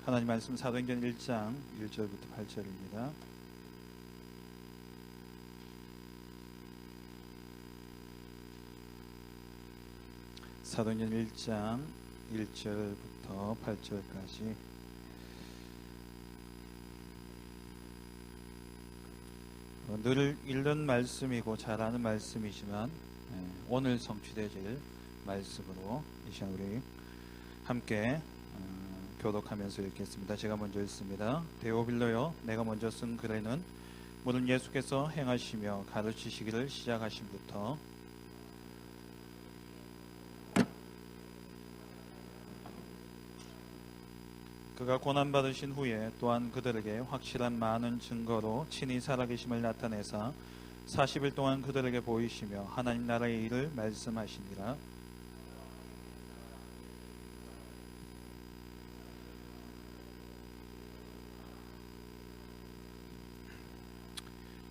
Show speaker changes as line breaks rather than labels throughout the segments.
하나님 말씀 사도행전 1장 1절부터 8절입니다. 사도행전 1장 1절부터 8절까지 늘 읽는 말씀이고 잘 아는 말씀이지만 오늘 성취되질 말씀으로 이 시간 우리 함께 교독하면서 읽겠습니다. 제가 먼저 읽습니다. 데오빌로여, 내가 먼저 쓴 글에는 모든 예수께서 행하시며 가르치시기를 시작하심부터 그가 고난받으신 후에 또한 그들에게 확실한 많은 증거로 친히 살아계심을 나타내사 40일 동안 그들에게 보이시며 하나님 나라의 일을 말씀하시니라.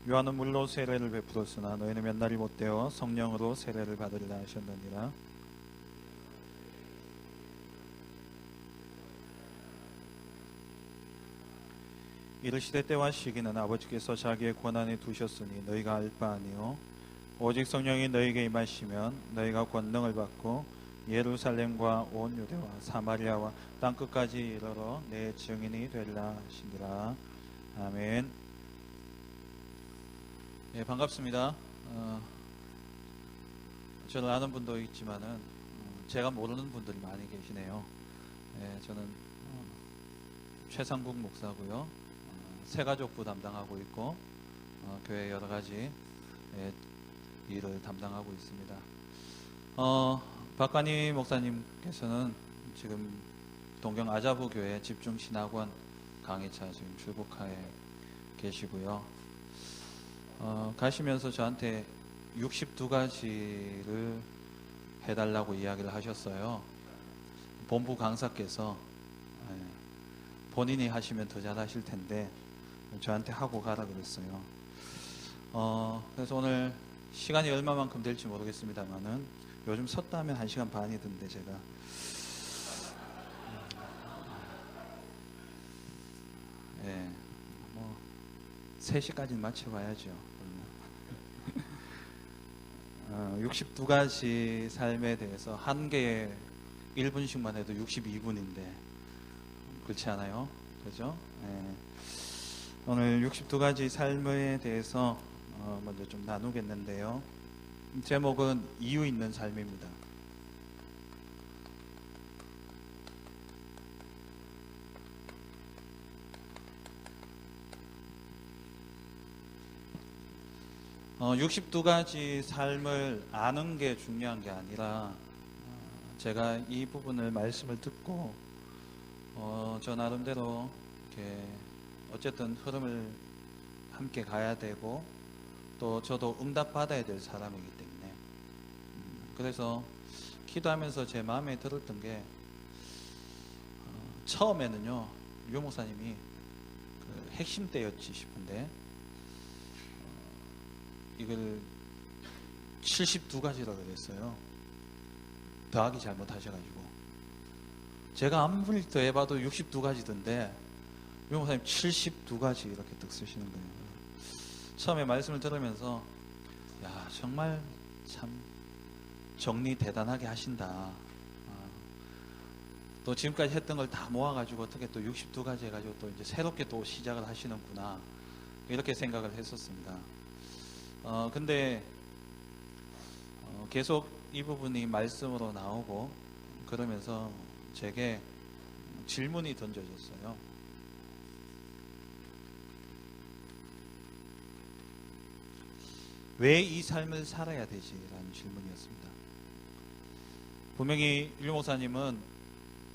요한은 물로 세례를 베풀었으나 너희는 몇 날이 못되어 성령으로 세례를 받으리라 하셨느니라. 이르시되 때와 시기는 아버지께서 자기의 권한에 두셨으니 너희가 알 바 아니요 오직 성령이 너희에게 임하시면 너희가 권능을 받고 예루살렘과 온 유대와 사마리아와 땅끝까지 이르러 내 증인이 되리라 하시니라. 아멘. 네, 반갑습니다. 저를 아는 분도 있지만은 제가 모르는 분들이 많이 계시네요. 네, 저는 최상국 목사고요. 새가족부 담당하고 있고 교회 여러 가지 일을 담당하고 있습니다. 박관희 목사님께서는 지금 동경 아자부 교회 집중신학원 강의차 지금 출국하에 계시고요. 가시면서 저한테 62가지를 해달라고 이야기를 하셨어요. 본부 강사께서 본인이 하시면 더 잘하실 텐데 저한테 하고 가라 그랬어요. 그래서 오늘 시간이 얼마만큼 될지 모르겠습니다만은 요즘 섰다 하면 1시간 반이던데 제가 뭐 3시까지는 맞춰봐야죠. 62가지 삶에 대해서 한 개의 1분씩만 해도 62분인데 그렇지 않아요? 그죠? 오늘 62가지 삶에 대해서 먼저 좀 나누겠는데요. 제목은 이유 있는 삶입니다. 어, 62가지 삶을 아는 게 중요한 게 아니라 제가 이 부분을 말씀을 듣고 저 나름대로 이렇게 어쨌든 흐름을 함께 가야 되고 또 저도 응답받아야 될 사람이기 때문에 그래서 기도하면서 제 마음에 들었던 게 처음에는요 유 목사님이 그 핵심 때였지 싶은데 이걸 72가지라고 그랬어요. 더하기 잘못하셔가지고 제가 아무리 더해봐도 62가지던데 유 목사님 72가지 이렇게 딱 쓰시는 거예요. 처음에 말씀을 들으면서 야 정말 참 정리 대단하게 하신다. 또 지금까지 했던 걸 다 모아가지고 어떻게 또 62가지 해가지고 또 이제 새롭게 또 시작을 하시는구나 이렇게 생각을 했었습니다. 근데 계속 이 부분이 말씀으로 나오고 그러면서 제게 질문이 던져졌어요. 왜 이 삶을 살아야 되지? 라는 질문이었습니다. 분명히 유 목사님은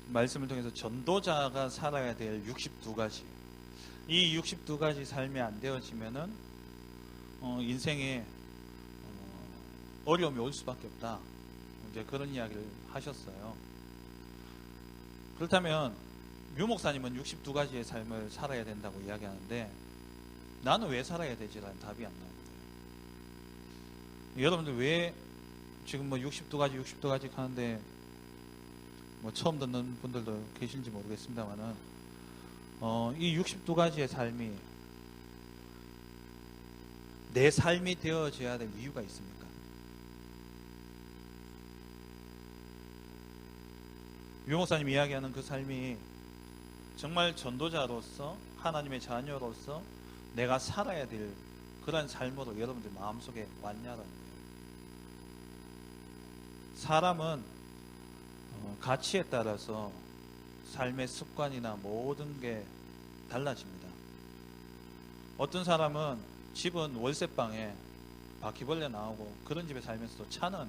말씀을 통해서 전도자가 살아야 될 62가지 이 62가지 삶이 안 되어지면은 인생에 어려움이 올 수밖에 없다. 이제 그런 이야기를 하셨어요. 그렇다면 유 목사님은 62가지의 삶을 살아야 된다고 이야기하는데 나는 왜 살아야 되지라는 답이 안 나오는 거예요. 여러분들 왜 지금 뭐 62가지 하는데 뭐 처음 듣는 분들도 계신지 모르겠습니다만은 이 62가지의 삶이 내 삶이 되어져야 될 이유가 있습니까? 유 목사님 이야기하는 그 삶이 정말 전도자로서 하나님의 자녀로서 내가 살아야 될 그런 삶으로 여러분들 마음속에 왔냐라는 거예요. 사람은 가치에 따라서 삶의 습관이나 모든 게 달라집니다. 어떤 사람은 집은 월세방에 바퀴벌레 나오고 그런 집에 살면서도 차는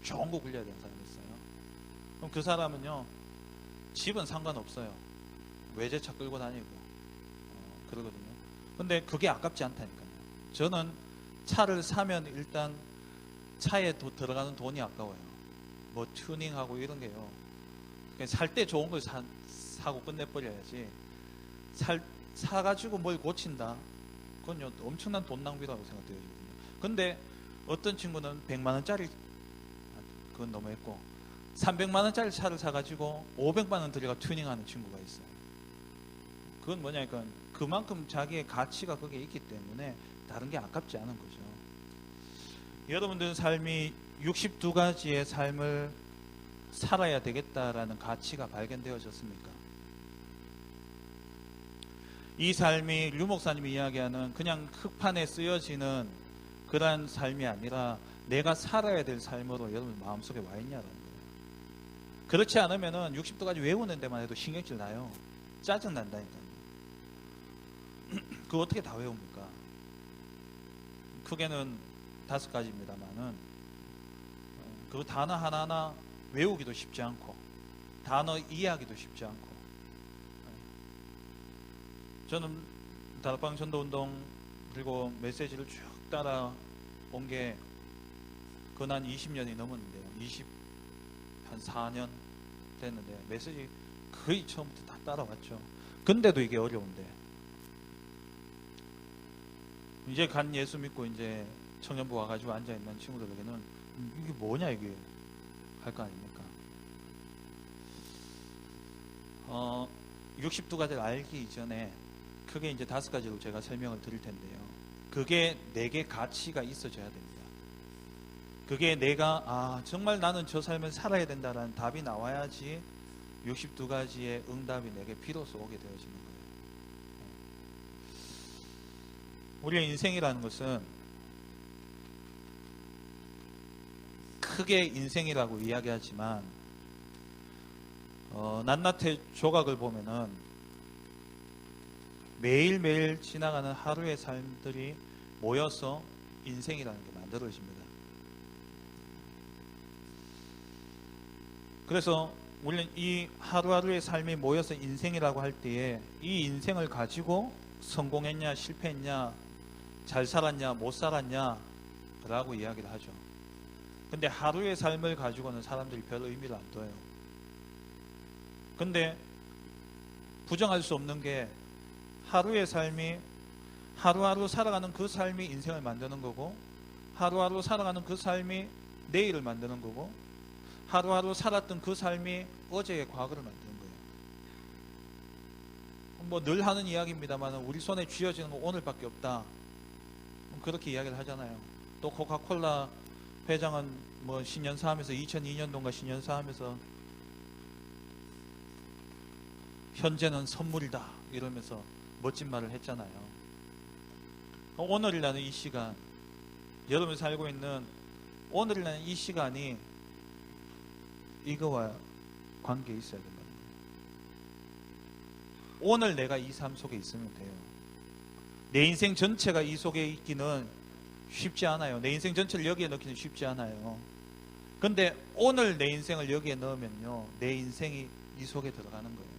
좋은 거 굴려야 되는 사람이 있어요. 그럼 그 사람은요, 집은 상관없어요. 외제차 끌고 다니고 그러거든요. 근데 그게 아깝지 않다니까요. 저는 차를 사면 일단 차에 들어가는 돈이 아까워요. 뭐 튜닝하고 이런 게요. 살 때 좋은 걸 사고 끝내버려야지. 사가지고 뭘 고친다? 그건요, 엄청난 돈 낭비라고 생각되거든요. 근데 어떤 친구는 100만원짜리, 그건 너무했고, 300만원짜리 차를 사가지고 500만원 들여가 튜닝하는 친구가 있어요. 그건 뭐냐니까 그만큼 자기의 가치가 거기에 있기 때문에 다른 게 아깝지 않은 거죠. 여러분들 삶이 62가지의 삶을 살아야 되겠다라는 가치가 발견되어졌습니까? 이 삶이 류 목사님이 이야기하는 그냥 흙판에 쓰여지는 그러한 삶이 아니라 내가 살아야 될 삶으로 여러분 마음속에 와 있냐라는 거예요. 그렇지 않으면은 60도까지 외우는 데만 해도 신경질 나요. 짜증 난다니까요. 그거 어떻게 다 외웁니까? 크게는 5가지입니다만은 그 단어 하나하나 외우기도 쉽지 않고 단어 이해하기도 쉽지 않고, 저는 다락방 전도운동 그리고 메시지를 쭉 따라온 게 그난 20년이 넘었는데요. 한 4년 됐는데 메시지 거의 처음부터 다 따라왔죠. 근데도 이게 어려운데, 이제 간 예수 믿고 이제 청년부 와가지고 앉아있는 친구들에게는 이게 뭐냐 이게 할 거 아닙니까? 62가지를 알기 이전에 크게 이제 5가지로 제가 설명을 드릴 텐데요. 그게 내게 가치가 있어져야 됩니다. 그게 내가 정말 나는 저 삶을 살아야 된다라는 답이 나와야지 62가지의 응답이 내게 비로소 오게 되어지는 거예요. 우리의 인생이라는 것은 크게 인생이라고 이야기하지만 낱낱의 조각을 보면은 매일매일 지나가는 하루의 삶들이 모여서 인생이라는 게 만들어집니다. 그래서 우리는 이 하루하루의 삶이 모여서 인생이라고 할 때에 이 인생을 가지고 성공했냐 실패했냐 잘 살았냐 못 살았냐 라고 이야기를 하죠. 근데 하루의 삶을 가지고는 사람들이 별 의미를 안 둬요. 근데 부정할 수 없는 게 하루의 삶이 하루하루 살아가는 그 삶이 인생을 만드는 거고, 하루하루 살아가는 그 삶이 내일을 만드는 거고, 하루하루 살았던 그 삶이 어제의 과거를 만드는 거예요. 뭐 늘 하는 이야기입니다만 우리 손에 쥐어지는 건 오늘밖에 없다, 그렇게 이야기를 하잖아요. 또 코카콜라 회장은 뭐 신년사하면서 2002년도인가 신년사하면서 현재는 선물이다 이러면서 멋진 말을 했잖아요. 오늘이라는 이 시간, 여러분이 살고 있는 오늘이라는 이 시간이 이거와 관계 있어야 된다는 거예요. 오늘 내가 이 삶 속에 있으면 돼요. 내 인생 전체가 이 속에 있기는 쉽지 않아요. 내 인생 전체를 여기에 넣기는 쉽지 않아요. 근데 오늘 내 인생을 여기에 넣으면요, 내 인생이 이 속에 들어가는 거예요.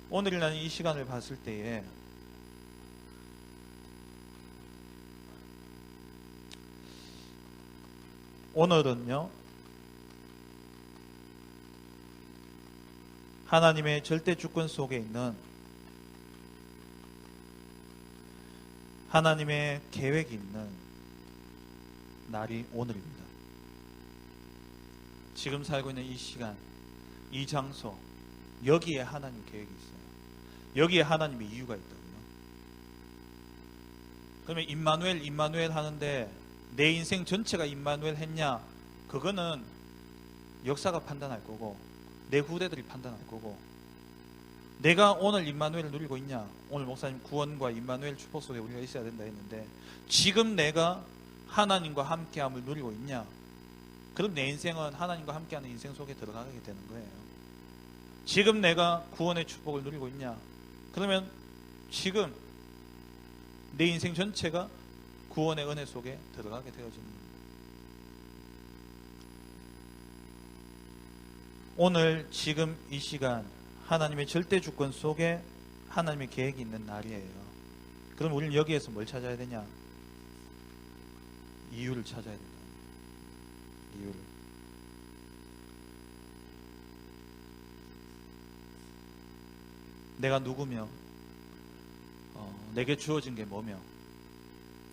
오늘이라는 이 시간을 봤을 때에 오늘은요, 하나님의 절대 주권 속에 있는 하나님의 계획이 있는 날이 오늘입니다. 지금 살고 있는 이 시간, 이 장소, 여기에 하나님 계획이 있어요. 여기에 하나님의 이유가 있다고요. 그러면 임마누엘 하는데 내 인생 전체가 임마누엘 했냐? 그거는 역사가 판단할 거고 내 후대들이 판단할 거고, 내가 오늘 임마누엘을 누리고 있냐? 오늘 목사님 구원과 임마누엘 축복 속에 우리가 있어야 된다 했는데, 지금 내가 하나님과 함께함을 누리고 있냐? 그럼 내 인생은 하나님과 함께하는 인생 속에 들어가게 되는 거예요. 지금 내가 구원의 축복을 누리고 있냐? 그러면 지금 내 인생 전체가 구원의 은혜 속에 들어가게 되어지는 겁니다. 오늘 지금 이 시간 하나님의 절대 주권 속에 하나님의 계획이 있는 날이에요. 그럼 우리는 여기에서 뭘 찾아야 되냐? 이유를 찾아야 된다. 이유를. 내가 누구며, 내게 주어진 게 뭐며,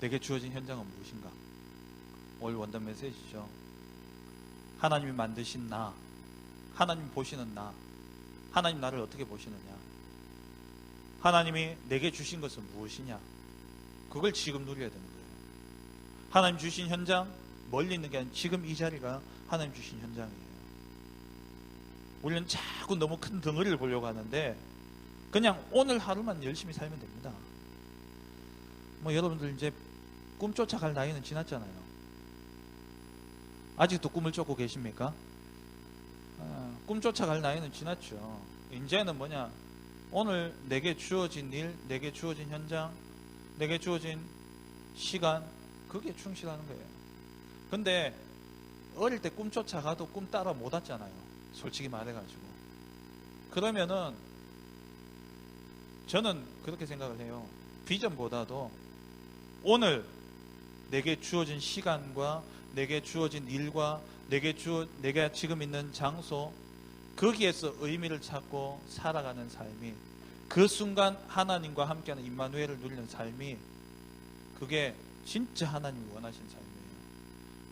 내게 주어진 현장은 무엇인가? 오늘 원단 메시지죠. 하나님이 만드신 나, 하나님 보시는 나, 하나님 나를 어떻게 보시느냐, 하나님이 내게 주신 것은 무엇이냐, 그걸 지금 누려야 되는 거예요. 하나님 주신 현장, 멀리 있는 게 아니라 지금 이 자리가 하나님 주신 현장이에요. 우리는 자꾸 너무 큰 덩어리를 보려고 하는데 그냥 오늘 하루만 열심히 살면 됩니다. 여러분들 이제 꿈 쫓아갈 나이는 지났잖아요. 아직도 꿈을 쫓고 계십니까? 꿈 쫓아갈 나이는 지났죠. 이제는 뭐냐? 오늘 내게 주어진 일, 내게 주어진 현장, 내게 주어진 시간, 그게 충실하는 거예요. 근데 어릴 때 꿈 쫓아가도 꿈 따라 못 왔잖아요. 솔직히 말해가지고. 그러면은 저는 그렇게 생각을 해요. 비전보다도 오늘 내게 주어진 시간과 내게 주어진 일과 내가 지금 있는 장소, 거기에서 의미를 찾고 살아가는 삶이, 그 순간 하나님과 함께하는 임마누엘을 누리는 삶이, 그게 진짜 하나님이 원하신 삶이에요.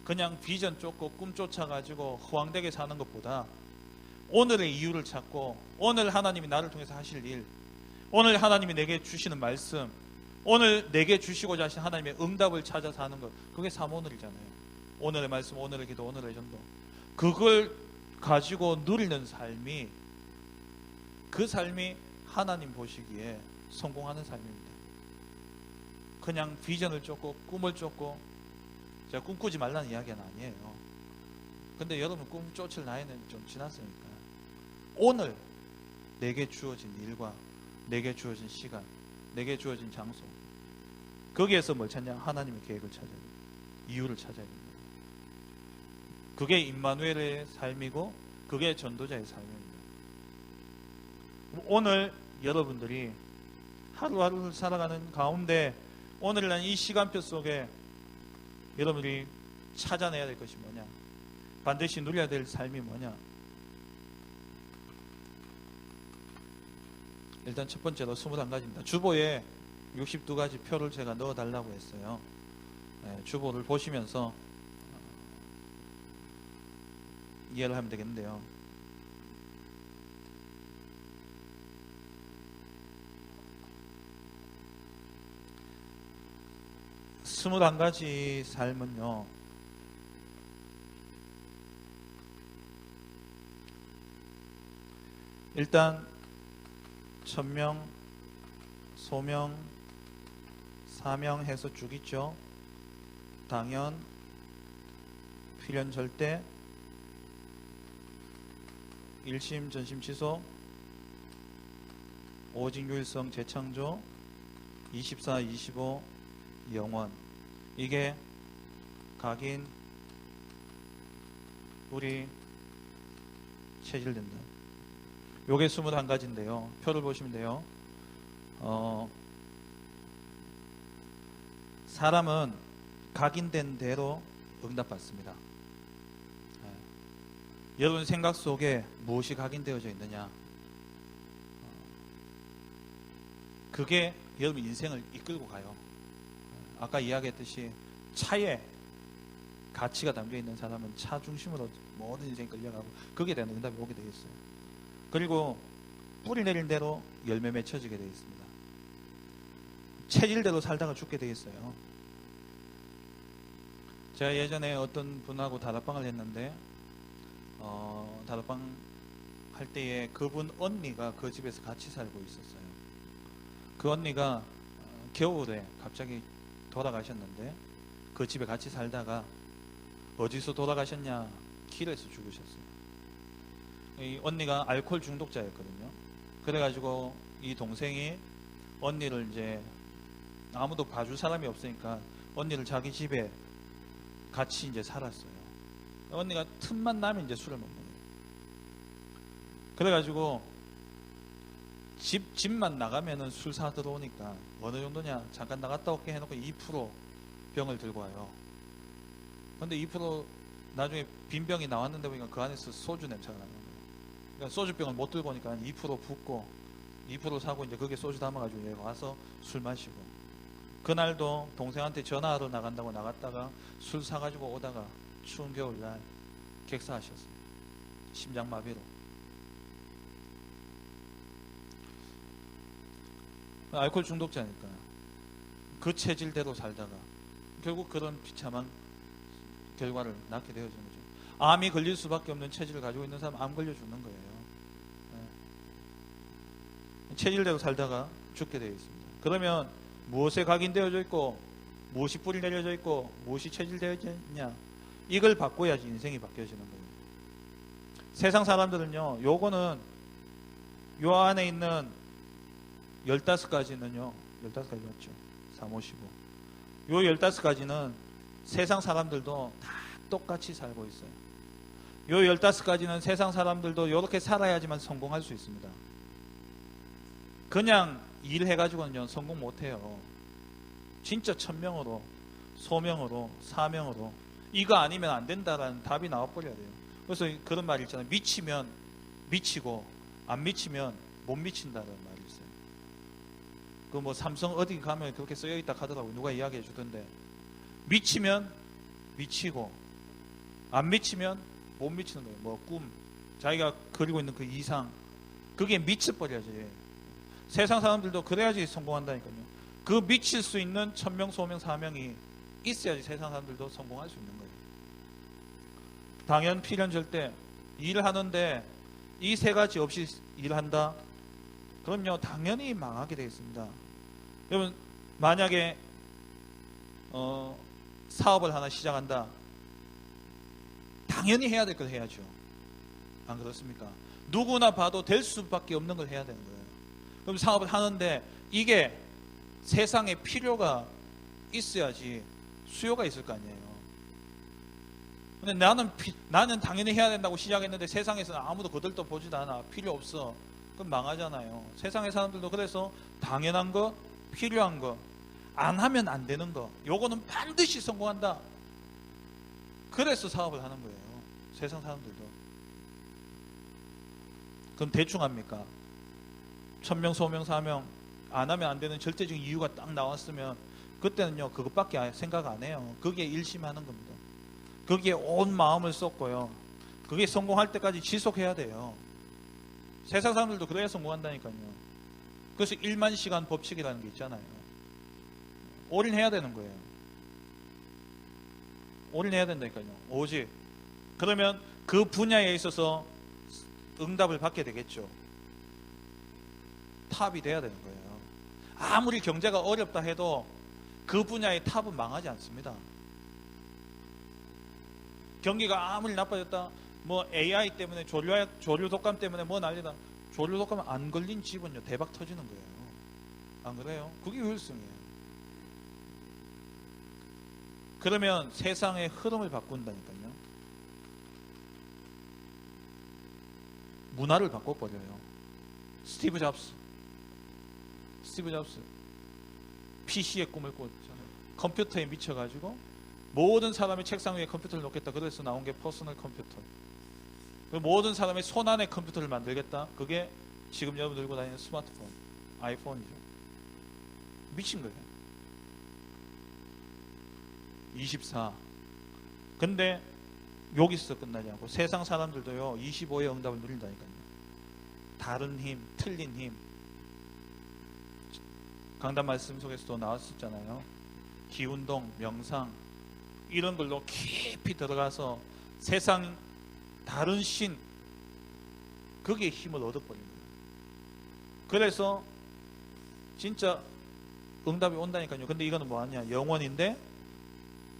그냥 비전 쫓고 꿈 쫓아가지고 허황되게 사는 것보다 오늘의 이유를 찾고 오늘 하나님이 나를 통해서 하실 일, 오늘 하나님이 내게 주시는 말씀, 오늘 내게 주시고자 하신 하나님의 응답을 찾아 사는 것, 그게 삼오늘이잖아요. 오늘의 말씀, 오늘의 기도, 오늘의 전도, 그걸 가지고 누리는 삶이, 그 삶이 하나님 보시기에 성공하는 삶입니다. 그냥 비전을 쫓고 꿈을 쫓고, 제가 꿈꾸지 말라는 이야기는 아니에요. 근데 여러분 꿈 쫓을 나이는 좀 지났으니까 오늘 내게 주어진 일과 내게 주어진 시간, 내게 주어진 장소, 거기에서 뭘 찾냐? 하나님의 계획을 찾아야 됩니다. 이유를 찾아야 됩니다. 그게 임마누엘의 삶이고 그게 전도자의 삶입니다. 오늘 여러분들이 하루하루를 살아가는 가운데 오늘날 이 시간표 속에 여러분들이 찾아내야 될 것이 뭐냐? 반드시 누려야 될 삶이 뭐냐? 일단 첫 번째로 21가지입니다. 주보에 62가지 표를 제가 넣어달라고 했어요. 주보를 보시면서 이해를 하면 되겠는데요. 스물한 가지 삶은요, 일단 천명, 소명, 사명 해서 쭉 있죠. 당연, 필연 절대, 일심 전심 취소, 오직 유일성 재창조, 24, 25, 영원. 이게 각인 우리 체질된다. 요게 21가지인데요. 표를 보시면 돼요. 사람은 각인된 대로 응답받습니다. 여러분 생각 속에 무엇이 각인되어져 있느냐? 그게 여러분 인생을 이끌고 가요. 아까 이야기했듯이 차에 가치가 담겨 있는 사람은 차 중심으로 모든 인생이 끌려가고 거기에 대한 응답이 오게 되겠어요. 그리고 뿌리 내린 대로 열매 맺혀지게 되어 있습니다. 체질대로 살다가 죽게 되겠어요. 제가 예전에 어떤 분하고 다락방을 했는데 다락방 할 때에 그분 언니가 그 집에서 같이 살고 있었어요. 그 언니가 겨울에 갑자기 돌아가셨는데 그 집에 같이 살다가 어디서 돌아가셨냐? 길에서 죽으셨어요. 이 언니가 알코올 중독자였거든요. 그래가지고 이 동생이 언니를 이제 아무도 봐줄 사람이 없으니까 언니를 자기 집에 같이 이제 살았어요. 언니가 틈만 나면 이제 술을 먹는 거예요. 그래가지고 집만 나가면은 술 사 들어오니까 어느 정도냐? 잠깐 나갔다 올게 해놓고 2% 병을 들고 와요. 근데 2% 나중에 빈 병이 나왔는데 보니까 그 안에서 소주 냄새가 나는 거예요. 그러니까 소주병을 못 들고 오니까 2% 붓고 2% 사고 이제 거기에 소주 담아가지고 여기 와서 술 마시고, 그날도 동생한테 전화하러 나간다고 나갔다가 술 사가지고 오다가 추운 겨울날 객사하셨어요. 심장마비로. 알코올 중독자니까 그 체질대로 살다가 결국 그런 비참한 결과를 낳게 되어지는 거죠. 암이 걸릴 수밖에 없는 체질을 가지고 있는 사람 암 걸려 죽는 거예요. 체질대로 살다가 죽게 되어 있습니다. 그러면 무엇에 각인되어져 있고 무엇이 뿌리 내려져 있고 무엇이 체질되어져 있냐, 이걸 바꿔야지 인생이 바뀌어지는 거예요. 세상 사람들은요, 요거는 요 안에 있는 15가지는요 15가지 맞죠? 3, 5, 15. 요 15가지는 세상 사람들도 다 똑같이 살고 있어요. 요 15가지는 세상 사람들도 이렇게 살아야지만 성공할 수 있습니다. 그냥 일해가지고는요 성공 못해요. 진짜 천명으로, 소명으로, 사명으로 이거 아니면 안 된다라는 답이 나와버려야 돼요. 그래서 그런 말이 있잖아요. 미치면 미치고 안 미치면 못 미친다는 말이 있어요. 그 뭐 삼성 어디 가면 그렇게 써여있다 하더라고요. 누가 이야기해 주던데, 미치면 미치고 안 미치면 못 미치는 거예요. 뭐 꿈, 자기가 그리고 있는 그 이상, 그게 미쳐버려야지. 세상 사람들도 그래야지 성공한다니까요. 그 미칠 수 있는 천명, 소명, 사명이 있어야지 세상 사람들도 성공할 수 있는 거예요. 당연, 필연, 절대. 일을 하는데 이 세 가지 없이 일한다? 그럼요 당연히 망하게 되겠습니다. 여러분, 만약에 사업을 하나 시작한다, 당연히 해야 될 걸 해야죠. 안 그렇습니까? 누구나 봐도 될 수밖에 없는 걸 해야 되는 거예요. 그럼 사업을 하는데 이게 세상에 필요가 있어야지 수요가 있을 거 아니에요. 근데 나는 당연히 해야 된다고 시작했는데 세상에서는 아무도 거들떠 보지도 않아. 필요 없어. 그럼 망하잖아요. 세상의 사람들도 그래서 당연한 거, 필요한 거, 안 하면 안 되는 거, 요거는 반드시 성공한다. 그래서 사업을 하는 거예요. 세상 사람들도. 그럼 대충 합니까? 천명, 소명, 사명 안 하면 안 되는 절대적인 이유가 딱 나왔으면 그때는요 그것밖에 생각 안 해요. 거기에 일심하는 겁니다. 거기에 온 마음을 쏟고요, 그게 성공할 때까지 지속해야 돼요. 세상 사람들도 그래야 성공한다니까요. 그래서 1만 시간 법칙이라는 게 있잖아요. 올인해야 되는 거예요. 올인해야 된다니까요. 오직. 그러면 그 분야에 있어서 응답을 받게 되겠죠. 탑이 돼야 되는 거예요. 아무리 경제가 어렵다 해도 그 분야의 탑은 망하지 않습니다. 경기가 아무리 나빠졌다, 뭐 AI 때문에 조류 독감 때문에 뭐 난리다, 조류 독감 안 걸린 집은요 대박 터지는 거예요. 안 그래요? 그게 효율성이에요. 그러면 세상의 흐름을 바꾼다니까요. 문화를 바꿔버려요. 스티브 잡스 PC의 꿈을 꿨잖아요. 컴퓨터에 미쳐가지고 모든 사람의 책상 위에 컴퓨터를 놓겠다. 그래서 나온 게 퍼스널 컴퓨터. 모든 사람의 손 안에 컴퓨터를 만들겠다. 그게 지금 여러분 들고 다니는 스마트폰, 아이폰이죠. 미친 거예요. 24 근데 여기서 끝나지 않고 세상 사람들도요 25의 응답을 누린다니까요. 다른 힘, 틀린 힘. 강단 말씀 속에서도 나왔었잖아요. 기운동, 명상 이런 걸로 깊이 들어가서 세상 다른 신 거기에 힘을 얻어버린 거예요. 그래서 진짜 응답이 온다니까요. 근데 이거는 뭐하냐, 영원인데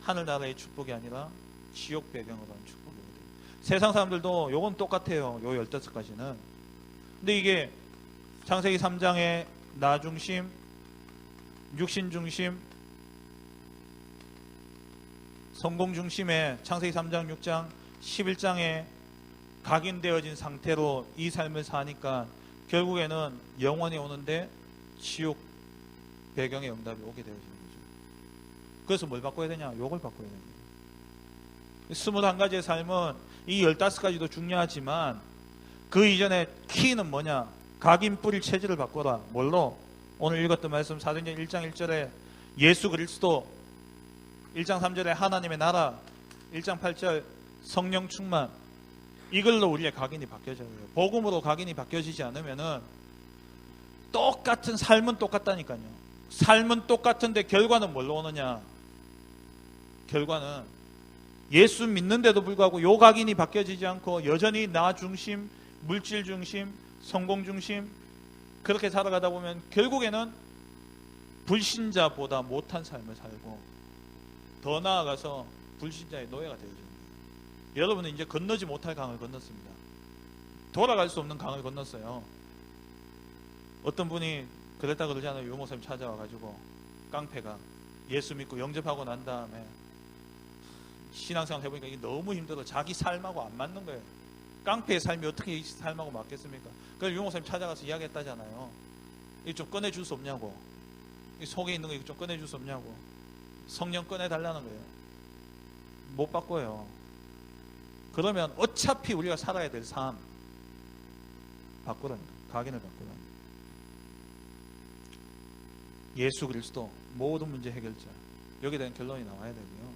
하늘나라의 축복이 아니라 지옥 배경으로 한 축복이거든요. 세상 사람들도 요건 똑같아요. 요 15가지는. 근데 이게 창세기 3장의 나 중심, 육신 중심, 성공 중심의 창세기 3장, 6장, 11장에 각인되어진 상태로 이 삶을 사니까 결국에는 영원히 오는데 지옥 배경의 응답이 오게 되어지는 거죠. 그래서 뭘 바꿔야 되냐? 요걸 바꿔야 됩니다. 21가지의 삶은 이 15가지도 중요하지만 그 이전에 키는 뭐냐? 각인 뿌릴 체질을 바꿔라. 뭘로? 오늘 읽었던 말씀 사도행전 1장 1절에 예수 그리스도, 1장 3절에 하나님의 나라, 1장 8절 성령 충만, 이걸로 우리의 각인이 바뀌어져요. 복음으로 각인이 바뀌어지지 않으면은 똑같은 삶은 똑같다니까요. 삶은 똑같은데 결과는 뭘로 오느냐? 결과는 예수 믿는데도 불구하고 요 각인이 바뀌어지지 않고 여전히 나 중심, 물질 중심, 성공 중심 그렇게 살아가다 보면 결국에는 불신자보다 못한 삶을 살고 더 나아가서 불신자의 노예가 되어지는 거예요. 여러분은 이제 건너지 못할 강을 건넜습니다. 돌아갈 수 없는 강을 건넜어요. 어떤 분이 그랬다 그러잖아요. 유 목사님 찾아와가지고 깡패가 예수 믿고 영접하고 난 다음에 신앙생활 해보니까 이게 너무 힘들어. 자기 삶하고 안 맞는 거예요. 깡패의 삶이 어떻게 이 삶하고 맞겠습니까? 그래서 유 목사님 찾아가서 이야기했다잖아요. 이거 좀 꺼내줄 수 없냐고. 이 속에 있는 거 이거 좀 꺼내줄 수 없냐고. 성령 꺼내달라는 거예요. 못 바꿔요. 그러면 어차피 우리가 살아야 될 삶 바꾸라는 거예요. 각인을 바꾸라는 거예요. 예수 그리스도 모든 문제 해결자. 여기에 대한 결론이 나와야 되고요.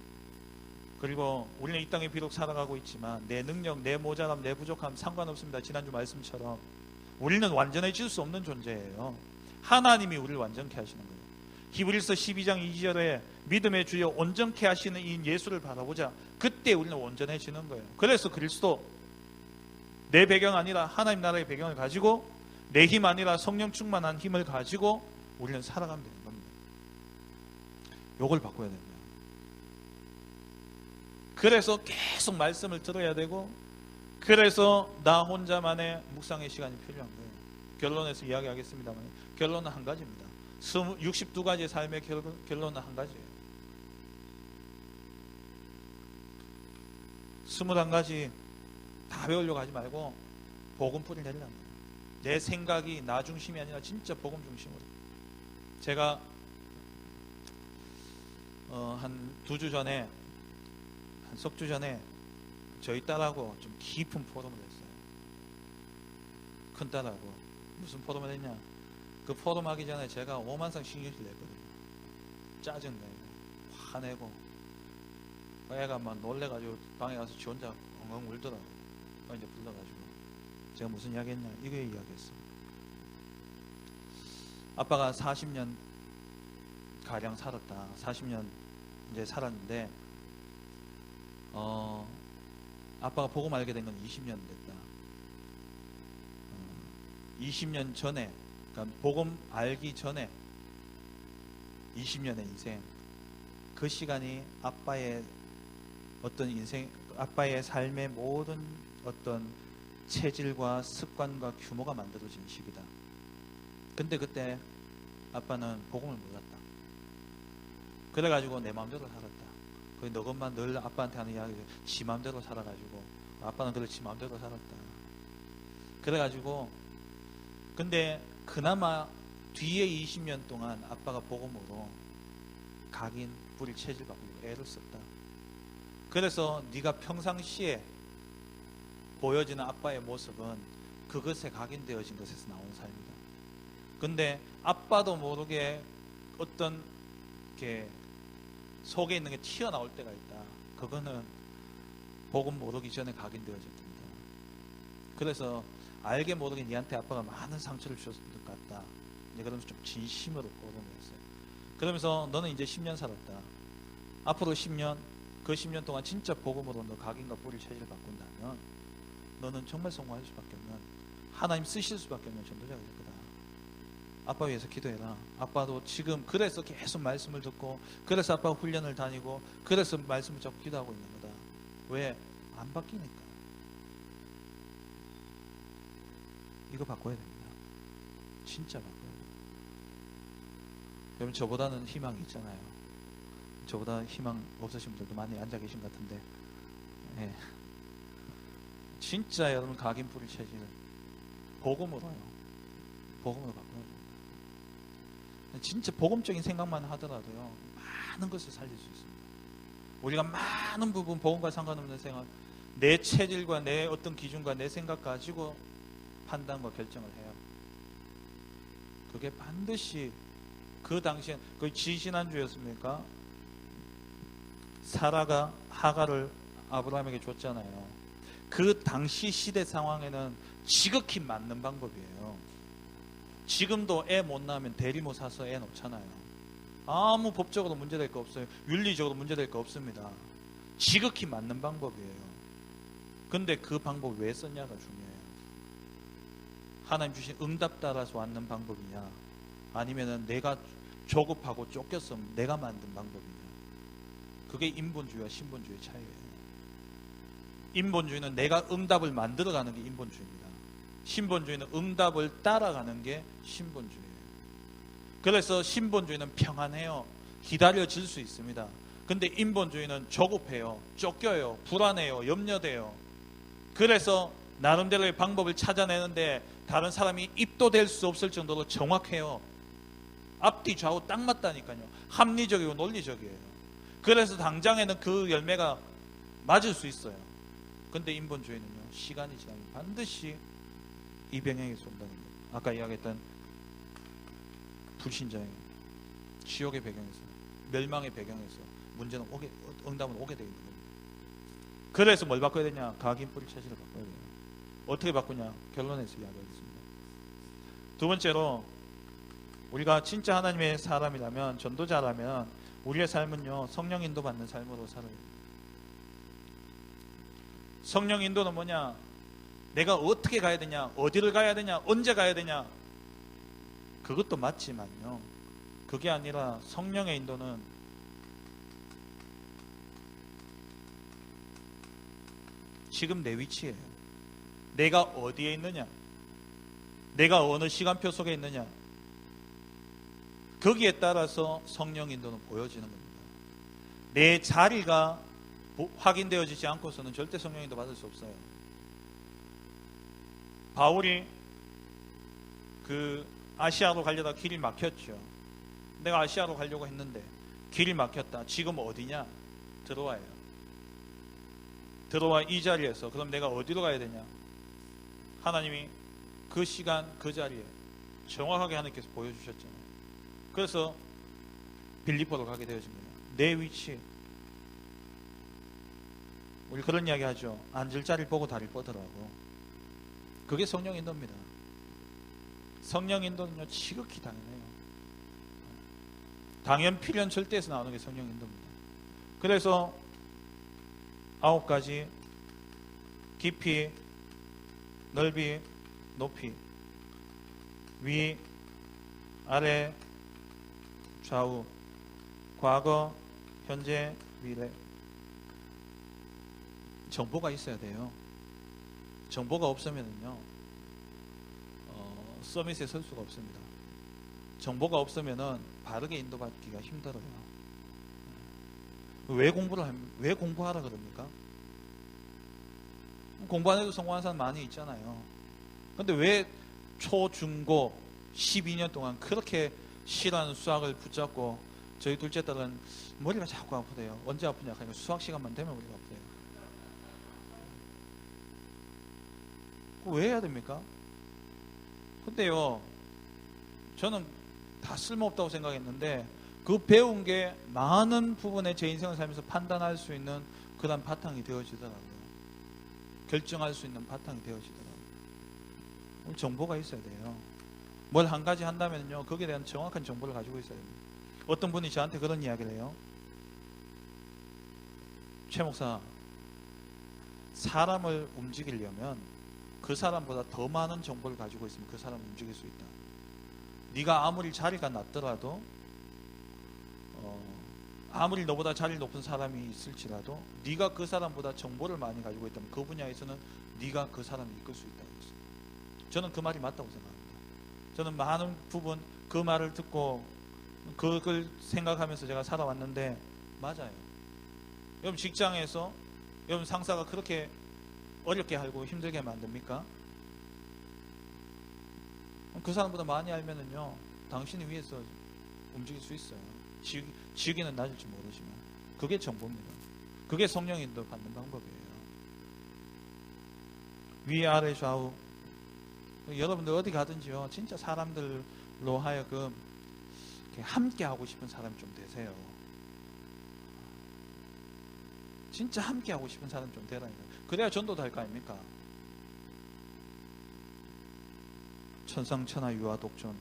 그리고 우리는 이 땅에 비록 살아가고 있지만 내 능력, 내 모자람, 내 부족함 상관없습니다. 지난주 말씀처럼 우리는 완전해질 수 없는 존재예요. 하나님이 우리를 완전케 하시는 거예요. 히브리서 12장 2절에 믿음의 주여 온전케 하시는 이 예수를 바라보자. 그때 우리는 온전해지는 거예요. 그래서 그리스도 내 배경 아니라 하나님 나라의 배경을 가지고 내 힘 아니라 성령 충만한 힘을 가지고 우리는 살아가면 되는 겁니다. 요걸 바꿔야 됩니다. 그래서 계속 말씀을 들어야 되고 그래서 나 혼자만의 묵상의 시간이 필요한 거예요. 결론에서 이야기하겠습니다만 결론은 한 가지입니다. 62가지의 삶의 결론은 한 가지예요. 21가지 다 배우려고 하지 말고 복음 뿌리를 내리라는 거예요. 내 생각이 나 중심이 아니라 진짜 복음 중심으로. 제가 한 2주 전에 한 석 주 전에 저희 딸하고 좀 깊은 포럼을 했어요. 큰 딸하고. 무슨 포럼을 했냐? 그 포럼 하기 전에 제가 오만상 신경질 냈거든요. 짜증내고 화내고 애가 막 놀래가지고 방에 가서 지 혼자 엉엉 울더라고요. 이제 불러가지고 제가 무슨 이야기 했냐? 이거 이야기했어요. 아빠가 40년 가량 살았다. 40년 이제 살았는데 아빠가 복음 알게 된 건 20년 됐다. 20년 전에, 그러니까 복음 알기 전에 20년의 인생, 그 시간이 아빠의 어떤 인생, 아빠의 삶의 모든 어떤 체질과 습관과 규모가 만들어진 시기다. 근데 그때 아빠는 복음을 몰랐다. 그래가지고 내 마음대로 살았다. 너것만 늘 아빠한테 하는 이야기, 지 마음대로 살아가지고 아빠는 그걸 지 마음대로 살았다. 그래가지고 근데 그나마 뒤에 20년 동안 아빠가 복음으로 각인 뿌릴 체질 바꾸고 애를 썼다. 그래서 네가 평상시에 보여지는 아빠의 모습은 그것에 각인되어진 것에서 나오는 삶이다. 근데 아빠도 모르게 어떤 게 속에 있는 게 튀어나올 때가 있다. 그거는 복음 모르기 전에 각인되어질 겁니다. 그래서 알게 모르게 니한테 아빠가 많은 상처를 주셨을 것 같다. 그러면서 좀 진심으로 포럼했어요. 그러면서 너는 이제 10년 살았다. 앞으로 10년, 그 10년 동안 진짜 복음으로 너 각인과 뿌리 체질을 바꾼다면 너는 정말 성공할 수밖에 없는, 하나님 쓰실 수밖에 없는 전도자가 될 거다. 아빠 위해서 기도해라. 아빠도 지금 그래서 계속 말씀을 듣고, 그래서 아빠가 훈련을 다니고, 그래서 말씀을 잡고 기도하고 있는 거다. 왜? 안 바뀌니까. 이거 바꿔야 됩니다. 진짜 바꿔야 돼요. 여러분, 저보다는 희망이 있잖아요. 저보다 희망 없으신 분들도 많이 앉아 계신 것 같은데, 예. 진짜 여러분 각인 뿌리 체질 복음으로요. 복음으로 바꿔야 됩니다. 진짜 복음적인 생각만 하더라도요, 많은 것을 살릴 수 있습니다. 우리가 많은 부분 복음과 상관없는 생각, 내 체질과 내 어떤 기준과 내 생각 가지고 판단과 결정을 해요. 그게 반드시 그 당시엔 거의 지지난주였습니까? 사라가 하가를 아브라함에게 줬잖아요. 그 당시 시대 상황에는 지극히 맞는 방법이에요. 지금도 애 못 낳으면 대리모 사서 애 놓잖아요. 아무 법적으로 문제될 거 없어요. 윤리적으로 문제될 거 없습니다. 지극히 맞는 방법이에요. 근데 그 방법 왜 썼냐가 중요해요. 하나님 주신 응답 따라서 왔는 방법이냐, 아니면은 내가 조급하고 쫓겼으면 내가 만든 방법이냐. 그게 인본주의와 신본주의의 차이예요. 인본주의는 내가 응답을 만들어가는 게 인본주의입니다. 신본주의는 응답을 따라가는 게 신본주의예요. 그래서 신본주의는 평안해요. 기다려질 수 있습니다. 근데 인본주의는 조급해요. 쫓겨요. 불안해요. 염려돼요. 그래서 나름대로의 방법을 찾아내는데 다른 사람이 입도 될 수 없을 정도로 정확해요. 앞뒤 좌우 딱 맞다니까요. 합리적이고 논리적이에요. 그래서 당장에는 그 열매가 맞을 수 있어요. 근데 인본주의는요, 시간이 지나면 반드시 이 병행에서 온다는 거예요. 아까 이야기했던 불신자의 지옥의 배경에서, 멸망의 배경에서 문제는 응답은 오게 되어 있는 겁니다. 그래서 뭘 바꿔야 되냐? 각인 뿌리 체질을 바꿔야 돼요. 어떻게 바꾸냐? 결론에서 이야기하겠습니다. 두 번째로, 우리가 진짜 하나님의 사람이라면, 전도자라면 우리의 삶은요, 성령 인도받는 삶으로 살아야 돼요. 성령 인도는 뭐냐? 내가 어떻게 가야 되냐? 어디를 가야 되냐? 언제 가야 되냐? 그것도 맞지만요, 그게 아니라 성령의 인도는 지금 내 위치예요. 내가 어디에 있느냐? 내가 어느 시간표 속에 있느냐? 거기에 따라서 성령 인도는 보여지는 겁니다. 내 자리가 확인되어지지 않고서는 절대 성령 인도 받을 수 없어요. 바울이 그 아시아로 가려다 길이 막혔죠. 내가 아시아로 가려고 했는데 길이 막혔다. 지금 어디냐? 들어와요. 들어와 이 자리에서. 그럼 내가 어디로 가야 되냐? 하나님이 그 시간 그 자리에 정확하게 하나님께서 보여주셨잖아요. 그래서 빌립보로 가게 되어진 거예요. 내 위치. 우리 그런 이야기 하죠. 앉을 자리를 보고 다리를 뻗으라고. 그게 성령 인도입니다. 성령 인도는요, 지극히 당연해요. 당연, 필연, 절대에서 나오는 게 성령 인도입니다. 그래서 9가지 깊이, 넓이, 높이, 위, 아래, 좌우, 과거, 현재, 미래. 정보가 있어야 돼요. 정보가 없으면요, 서밋에 설 수가 없습니다. 정보가 없으면은 바르게 인도받기가 힘들어요. 왜 공부하라 그럽니까? 공부 안 해도 성공하는 사람 많이 있잖아요. 근데 왜 초, 중, 고 12년 동안 그렇게 싫어하는 수학을 붙잡고, 저희 둘째 딸은 머리가 자꾸 아프대요. 언제 아프냐 하니까 수학 시간만 되면 머리가 아프대요. 왜 해야 됩니까? 근데요, 저는 다 쓸모없다고 생각했는데 그 배운 게 많은 부분에 제 인생을 살면서 판단할 수 있는 그런 바탕이 되어지더라고요. 결정할 수 있는 바탕이 되어지더라고요. 정보가 있어야 돼요. 뭘 한 가지 한다면요, 거기에 대한 정확한 정보를 가지고 있어야 됩니다. 어떤 분이 저한테 그런 이야기를 해요. 최 목사, 사람을 움직이려면 그 사람보다 더 많은 정보를 가지고 있으면 그 사람을 움직일 수 있다. 네가 아무리 자리가 낮더라도 아무리 너보다 자리 높은 사람이 있을지라도 네가 그 사람보다 정보를 많이 가지고 있다면 그 분야에서는 네가 그 사람을 이끌 수 있다고 했어요. 저는 그 말이 맞다고 생각합니다. 저는 많은 부분 그 말을 듣고 그걸 생각하면서 제가 살아왔는데 맞아요. 여러분 직장에서 여러분 상사가 그렇게 어렵게 하고 힘들게 만듭니까? 그 사람보다 많이 알면은요, 당신이 위에서 움직일 수 있어요. 지기는 낮을지 모르지만 그게 정보입니다. 그게 성령의 인도 받는 방법이에요. 위 아래 좌우. 여러분들 어디 가든지요, 진짜 사람들로 하여금 함께 하고 싶은 사람이 좀 되세요. 진짜 함께 하고 싶은 사람 좀 되라니까. 그래야 전도도 할 거 아닙니까? 천상천하 유아 독존.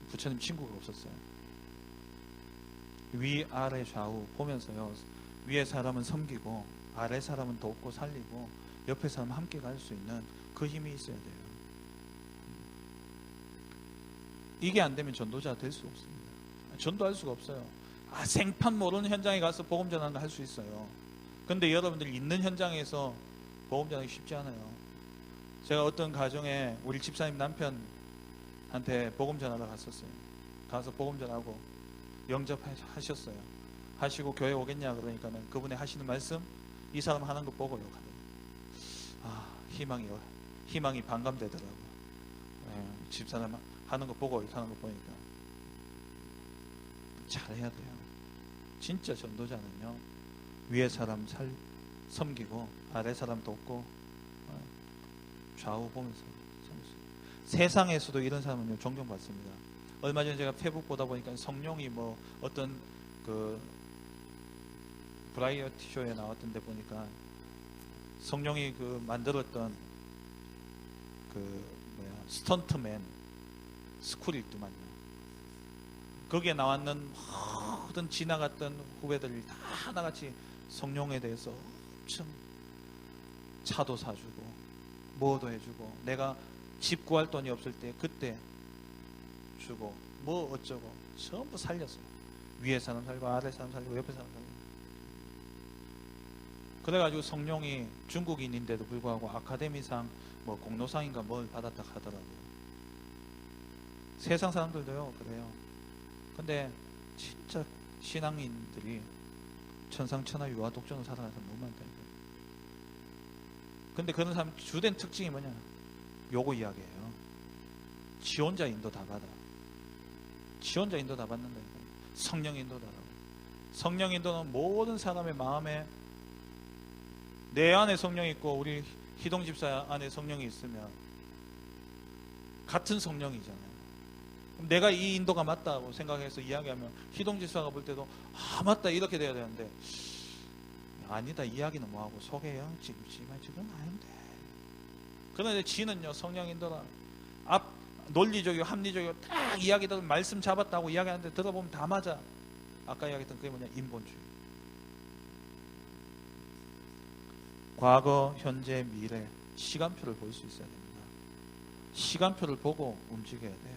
부처님 친구가 없었어요. 위 아래 좌우 보면서요, 위에 사람은 섬기고 아래 사람은 돕고 살리고 옆에 사람 함께 갈 수 있는 그 힘이 있어야 돼요. 이게 안 되면 전도자 될 수 없습니다. 전도할 수가 없어요. 생판 모르는 현장에 가서 복음 전하는 거 할 수 있어요. 근데 여러분들이 있는 현장에서 복음 전하기 쉽지 않아요. 제가 어떤 가정에 우리 집사님 남편한테 복음 전하러 갔었어요. 가서 복음 전하고 영접하셨어요. 하시고 교회 오겠냐 그러니까는 그분이 하시는 말씀, 이 사람 하는 거 보고요. 희망이 반감되더라고요. 집사람 하는 거 보고 이렇게 하는 거 보니까 잘해야 돼요. 진짜 전도자는요, 위에 사람 섬기고 아래 사람 돕고 좌우 보면서 섬기세요. 세상에서도 이런 사람은요, 존경받습니다. 얼마 전에 제가 페북 보다 보니까 성령이 뭐 어떤 그 브라이어티 쇼에 나왔던데 보니까 성령이 그 만들었던 스턴트맨 스쿨이 있더만요. 거기에 나왔는 모든 지나갔던 후배들이 다 하나같이 성령에 대해서 엄청 차도 사주고 뭐도 해주고, 내가 집 구할 돈이 없을 때 그때 주고 뭐 어쩌고 전부 살렸어요. 위에 사람 살고 아래 사람 살고 옆에 사람 살고. 그래가지고 성령이 중국인인데도 불구하고 아카데미상 뭐 공로상인가 뭘 받았다 하더라고요. 세상 사람들도요 그래요. 근데 진짜 신앙인들이 천상천하 유아 독존을 살아가는 사람 너무 많다니까요. 근데 그런 사람 주된 특징이 뭐냐? 요거 이야기예요. 지 혼자 인도 다 받아. 지 혼자 인도 다 받는다니까요. 성령 인도다. 성령 인도는 모든 사람의 마음에, 내 안에 성령이 있고 우리 희동 집사 안에 성령이 있으면 같은 성령이잖아요. 내가 이 인도가 맞다고 생각해서 이야기하면 희동 집사가 볼 때도 맞다 이렇게 돼야 되는데, 아니다 이야기는 뭐하고 속에요 찜찜한 지금 아닌데. 그런데 지는요 성령 인도라 논리적이고 합리적이고 딱 이야기들 말씀 잡았다고 이야기하는데 들어보면 다 맞아. 아까 이야기했던 그게 뭐냐? 인본주의. 과거, 현재, 미래 시간표를 볼 수 있어야 됩니다. 시간표를 보고 움직여야 돼요.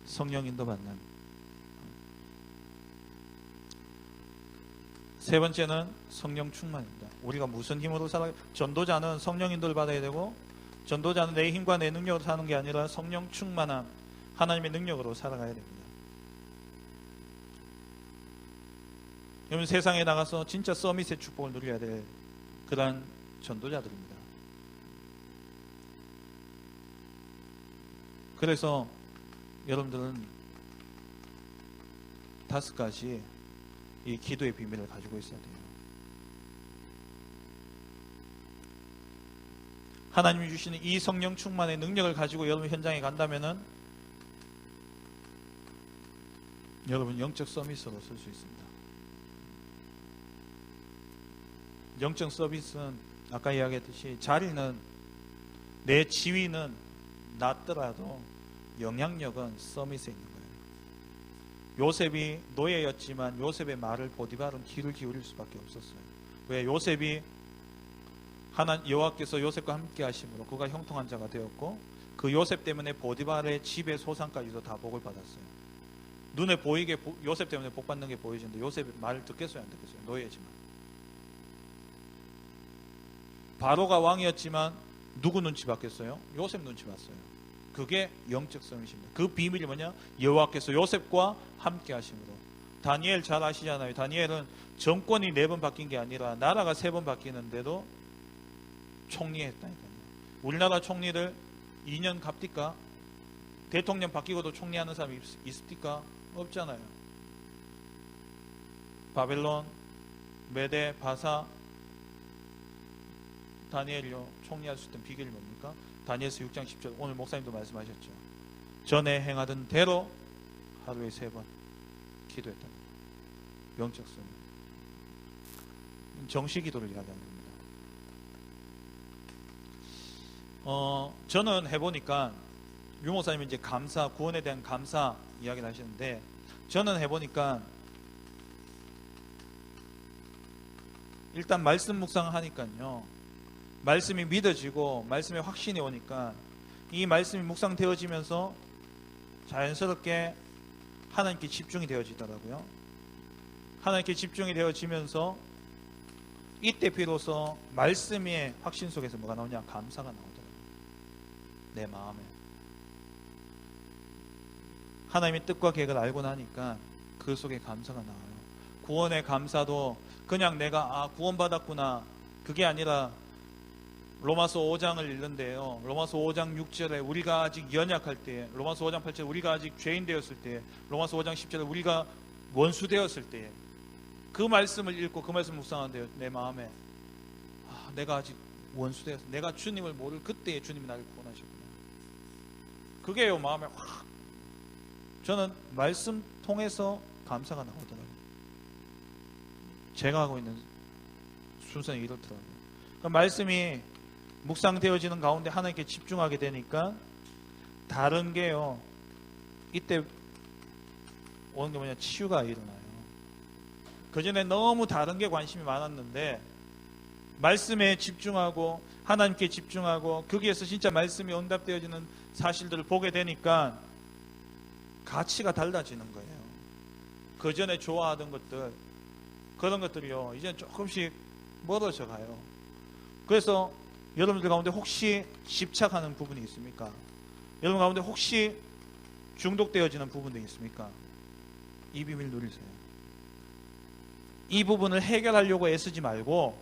성령 인도 받는. 세 번째는 성령 충만입니다. 우리가 무슨 힘으로 살아? 전도자는 성령 인도를 받아야 되고, 전도자는 내 힘과 내 능력으로 사는 게 아니라 성령 충만함, 하나님의 능력으로 살아가야 됩니다. 여러분 세상에 나가서 진짜 서밋의 축복을 누려야 될 그러한 전도자들입니다. 그래서 여러분들은 5가지 이 기도의 비밀을 가지고 있어야 돼요. 하나님이 주시는 이 성령 충만의 능력을 가지고 여러분 현장에 간다면은 여러분 영적 서밋으로 설 수 있습니다. 영적 서비스는 아까 이야기했듯이 자리는, 내 지위는 낮더라도 영향력은 서밋에 있는 거예요. 요셉이 노예였지만 요셉의 말을 보디발은 귀를 기울일 수밖에 없었어요. 왜? 요셉이 여호와께서 요셉과 함께 하심으로 그가 형통한 자가 되었고, 그 요셉 때문에 보디발의 집의 소상까지도 다 복을 받았어요. 눈에 보이게 요셉 때문에 복 받는 게 보이시는데 요셉의 말을 듣겠어요, 안 듣겠어요? 노예지만. 바로가 왕이었지만 누구 눈치 봤겠어요? 요셉 눈치 봤어요. 그게 영적 서밋입니다. 그 비밀이 뭐냐? 여호와께서 요셉과 함께 하심으로. 다니엘 잘 아시잖아요. 다니엘은 정권이 4번 바뀐 게 아니라 나라가 3번 바뀌는데도 총리했다니까요. 우리나라 총리를 2년 갑니까? 대통령 바뀌고도 총리하는 사람이 있습니까? 없잖아요. 바벨론, 메데, 바사, 다니엘요 총리할 수 있던 비결이 뭡니까? 다니엘서 6장 10절, 오늘 목사님도 말씀하셨죠. 전에 행하던 대로 하루에 3번 기도했다. 영적 서밋. 정시 기도를 이야기하는 겁니다. 저는 해보니까 유 목사님이 이제 감사, 구원에 대한 감사 이야기를 하시는데, 저는 해보니까 일단 말씀 묵상하니까요, 말씀이 믿어지고 말씀에 확신이 오니까 이 말씀이 묵상되어지면서 자연스럽게 하나님께 집중이 되어지더라고요. 하나님께 집중이 되어지면서 이때 비로소 말씀의 확신 속에서 뭐가 나오냐? 감사가 나오더라고요. 내 마음에. 하나님의 뜻과 계획을 알고 나니까 그 속에 감사가 나와요. 구원의 감사도 그냥 내가 구원받았구나, 그게 아니라 로마서 5장을 읽는데요, 로마서 5장 6절에 우리가 아직 연약할 때, 로마서 5장 8절에 우리가 아직 죄인 되었을 때, 로마서 5장 10절에 우리가 원수 되었을 때, 그 말씀을 읽고 그 말씀을 묵상하는데요, 내 마음에 내가 아직 원수 되었어, 내가 주님을 모를 그때에 주님이 나를 구원하셨구나. 그게요, 마음에 확. 저는 말씀 통해서 감사가 나오더라고요. 제가 하고 있는 순서는 이렇더라고요. 그러니까 말씀이 묵상되어지는 가운데 하나님께 집중하게 되니까 다른 게요, 이때 오는 게 뭐냐? 치유가 일어나요. 그전에 너무 다른 게 관심이 많았는데 말씀에 집중하고 하나님께 집중하고 거기에서 진짜 말씀이 응답되어지는 사실들을 보게 되니까 가치가 달라지는 거예요. 그전에 좋아하던 것들, 그런 것들이요, 이제 조금씩 멀어져 가요. 그래서 여러분들 가운데 혹시 집착하는 부분이 있습니까? 여러분 가운데 혹시 중독되어지는 부분이 있습니까? 이 비밀 누리세요. 이 부분을 해결하려고 애쓰지 말고,